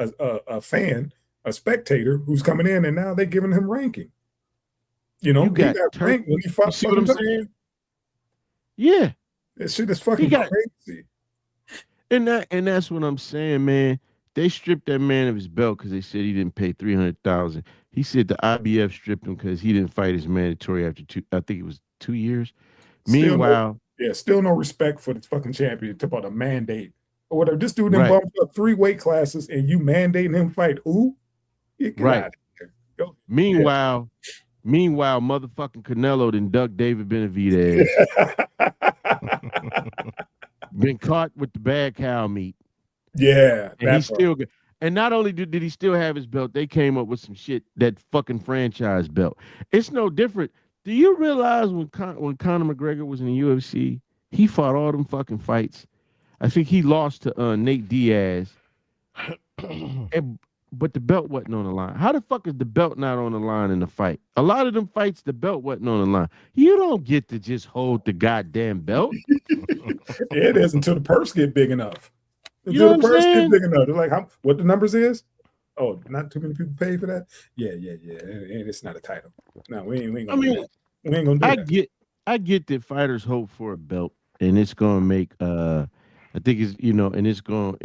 a fan, a spectator who's coming in, and now they're giving him ranking. You he got got ranked when he fought. You see what I'm fucking saying? Yeah, That shit is fucking got- crazy. and that's what I'm saying, man. They stripped that man of his belt because they said he didn't pay 300,000. He said the IBF stripped him because he didn't fight his mandatory after I think it was 2 years. Meanwhile, Still no respect for the fucking champion. Talk about a mandate or whatever. This dude then Right. bumped up 3 weight classes, and you mandating him fight who? Get Right. out of here. Go. meanwhile, motherfucking Canelo done ducked David Benavidez. Been caught with the bad cow meat. Yeah, And he still got, and not only did he still have his belt, they came up with some shit, that fucking franchise belt. It's no different. Do you realize when Conor McGregor was in the UFC, he fought all them fucking fights? I think he lost to Nate Diaz. But the belt wasn't on the line. How the fuck is the belt not on the line in the fight? A lot of them fights, the belt wasn't on the line. You don't get to just hold the goddamn belt. It is until the purse get big enough. You know Until the what I'm purse saying? get big enough. They're like, what the numbers is? Oh, not too many people pay for that? Yeah. And it's not a title. No, we ain't gonna do that. We ain't gonna do that. I get that fighters hope for a belt, and it's gonna make I think it's and it's going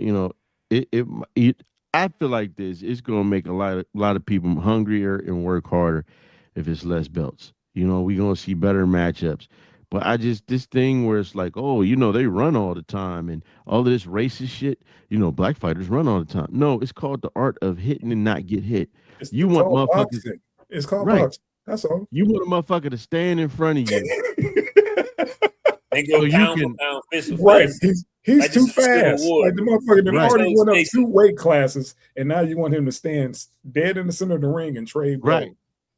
I feel like this. It's gonna make a lot of people hungrier and work harder if it's less belts. We're gonna see better matchups. But I just this thing where it's like, oh, they run all the time and all of this racist shit. Black fighters run all the time. No, it's called the art of hitting and not get hit. It's, You it's want all motherfuckers boxing. It's called right. boxing. That's all. You want a motherfucker to stand in front of you They so go you pound for can pound, fist for Right. fist. He's Like this too is a civil fast. war. Like the motherfucker that right, already So went up Stacy, 2 weight classes, and now you want him to stand dead in the center of the ring and trade blows. right.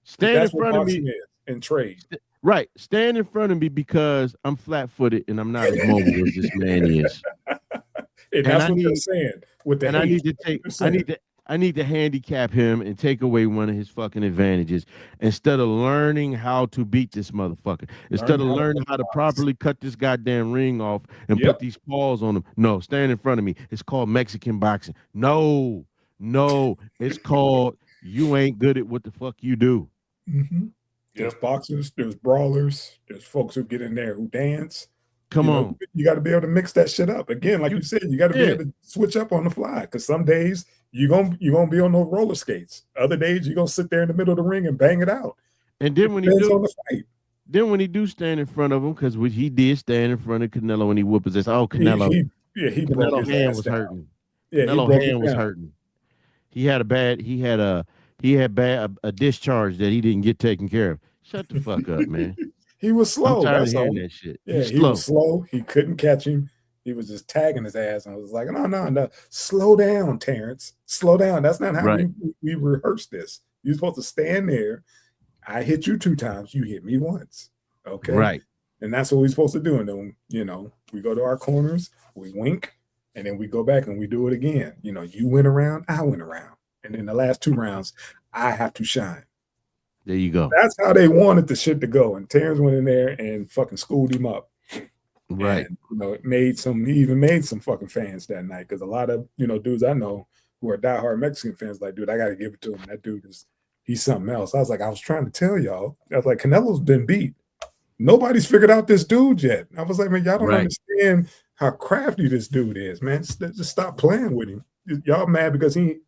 Stand in That's what front of me. boxing is, and trade. Right. Stand in front of me because I'm flat footed and I'm not as mobile as this man is. And And that's I what they're need saying with the and I hate. need to take They're I saying, need to I need to handicap him and take away one of his fucking advantages instead of learning how to beat this motherfucker. Instead learn of how to learning how to box. properly cut this goddamn ring off and Yep. put these paws on him. No, stand in front of me. It's called Mexican boxing. No, no, it's called you ain't good at what the fuck you do. hmm There's yep, boxers, there's brawlers, there's folks who get in there who dance. Come on. You got to be able to mix that shit up. Again, like You you said, you got to be yeah. able to switch up on the fly. Because some days you're gonna be on those roller skates. Other days you're gonna sit there in the middle of the ring and bang it out. And It then when he depends do on the fight. Then when he do stand in front of him, because he did stand in front of Canelo when he whooped his ass. Oh, He broke Canelo his hand ass was down. hurting. Yeah, he Canelo broke it hand was down. hurting. He had a discharge that he didn't get taken care of. Shut the fuck up, man. He was I'm slow. tired of That's hearing all. that shit. Yeah, He's he was slow. slow. He couldn't catch him. He was just tagging his ass, and I was like, no, no, no, slow down, Terrence. Slow down. That's not how Right. we rehearsed this. You're supposed to stand there. I hit you 2 times. You hit me once. Okay. Right. And that's what we're supposed to do. And then, we go to our corners, we wink, and then we go back and we do it again. You went around, I went around. And then the last 2 rounds, I have to shine. There you go. That's how they wanted the shit to go. And Terrence went in there and fucking schooled him up. Right. And he even made some fucking fans that night. Because a lot of dudes I know who are diehard Mexican fans, like, dude, I gotta give it to him. That dude he's something else. I was like, I was trying to tell y'all. I was like, Canelo's been beat. Nobody's figured out this dude yet. I was like, man, y'all don't Right. understand how crafty this dude is, man. Just stop playing with him. Y'all mad because he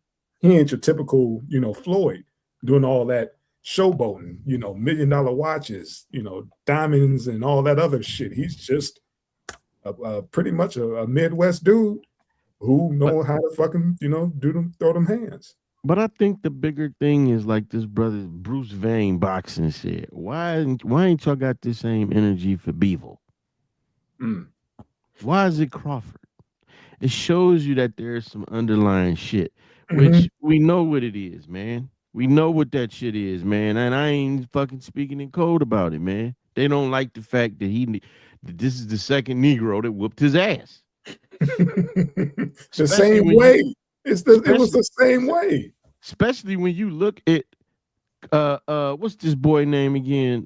ain't your typical, Floyd doing all that showboating, $1 million watches, diamonds and all that other shit. He's just pretty much a Midwest dude who know how to fucking, throw them hands. But I think the bigger thing is like this brother Bruce Vane boxing said. Why ain't y'all got the same energy for Beevil? Mm. Why is it Crawford? It shows you that there's some underlying shit, which we know what it is, man. We know what that shit is, man. And I ain't fucking speaking in code about it, man. They don't like the fact that this is the second Negro that whooped his ass. The same way. It was the same way. Especially when you look at what's this boy name again?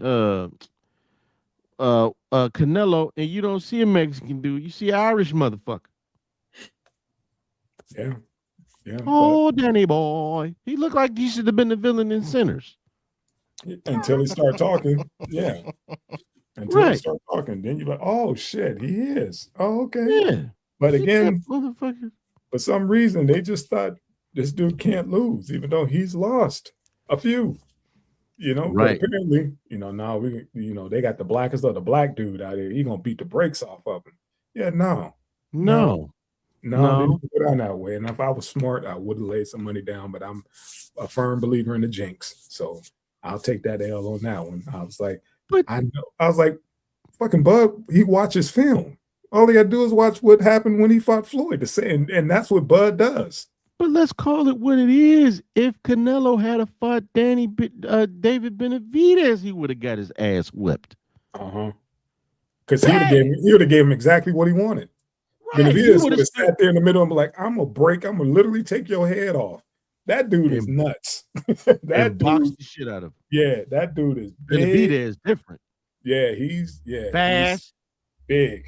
Canelo, and you don't see a Mexican dude, you see an Irish motherfucker. Yeah. Yeah. Oh, Danny boy. He looked like he should have been the villain in Sinners. Until he started talking. Yeah. Until he started talking. Then you're like, oh shit, he is. Oh, okay. Yeah. But again, motherfucker. For some reason, they just thought this dude can't lose, even though he's lost a few. Right. But apparently, now they got the blackest of the black dude out here. He gonna beat the brakes off of him. Yeah, no, didn't put it on that way. And if I was smart, I would have laid some money down. But I'm a firm believer in the jinx, so I'll take that L on that one. I was like, fucking Bud. He watches film. All he got to do is watch what happened when he fought Floyd. And that's what Bud does. But let's call it what it is. If Canelo had fought David Benavidez, he would have got his ass whipped. Because he would have gave him exactly what he wanted. Right. Benavidez would have sat there in the middle and be like, I'm gonna literally take your head off. That dude is nuts. That dude boxed the shit out of him. Yeah, that dude is big. Benavidez is different. Yeah, he's fast, big.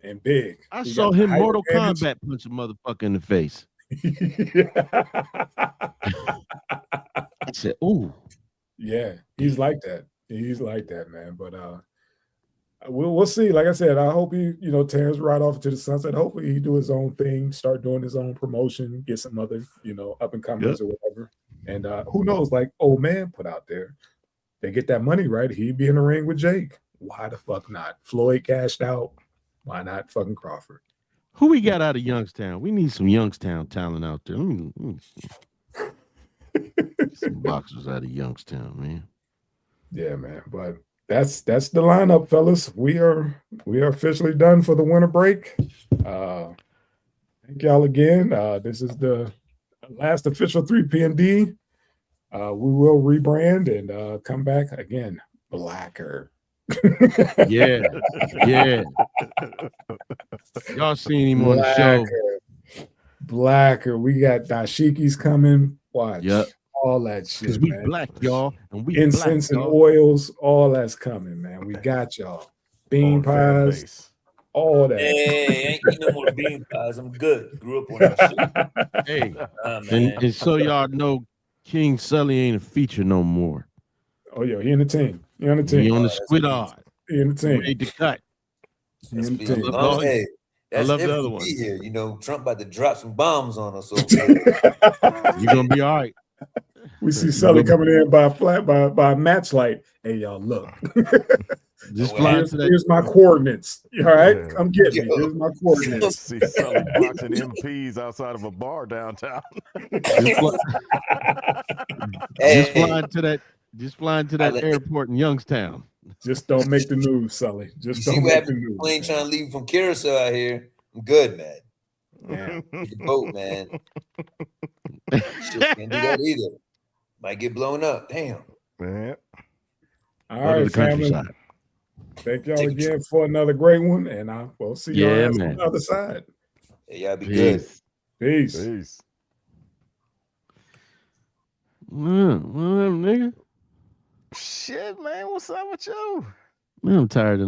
And big. I saw him Mortal Kombat punch a motherfucker in the face. I said, ooh. Yeah, he's like that. He's like that, man. But we'll see. Like I said, I hope he, tears right off to the sunset. Hopefully he do his own thing, start doing his own promotion, get some other, up and comers or whatever. And who knows, like old man put out there, they get that money right. He'd be in the ring with Jake. Why the fuck not? Floyd cashed out. Why not fucking Crawford? Who we got out of Youngstown? We need some Youngstown talent out there. Let me get some boxers out of Youngstown, man. Yeah, man. But that's the lineup, fellas. We are officially done for the winter break. Thank y'all again. This is the last official 3PND. We will rebrand and come back again blacker. Yeah. Y'all seen him on the show. Blacker. We got dashikis coming. Watch. Yep. All that shit. Because we man. black, y'all. And we incense black, and y'all. oils, all that's coming, man. We got y'all. Bean pies, all that. Hey, ain't eating no more bean pies. I'm good. Grew up on that shit. Hey, man. and so y'all know King Sully ain't a feature no more. Oh, yo, he in the team. He on the team. He on the squid odd. He in the team. Ready to cut. He in the team. Hey, I love the if other we one. be here. Trump about to drop some bombs on us over there. You're gonna be all right. We see Sully coming in by a match light. Hey, y'all, look. Just fly to that. Here's my coordinates. All right, come get me. Here's my coordinates. See Sully boxing MPs outside of a bar downtown. Just flying to that airport in Youngstown. Just don't make the news, Sully. Just you don't see make the news. Plane trying to leave from Carousel out here. I'm good, man. Yeah. The boat, man. Shit, can't do that either. Might get blown up. Damn. Man. All right, family. Thank y'all again for another great one, and we'll see y'all on the other side. Hey, y'all be good. Peace. Nigga. Shit, man. What's up with you? Man, I'm tired of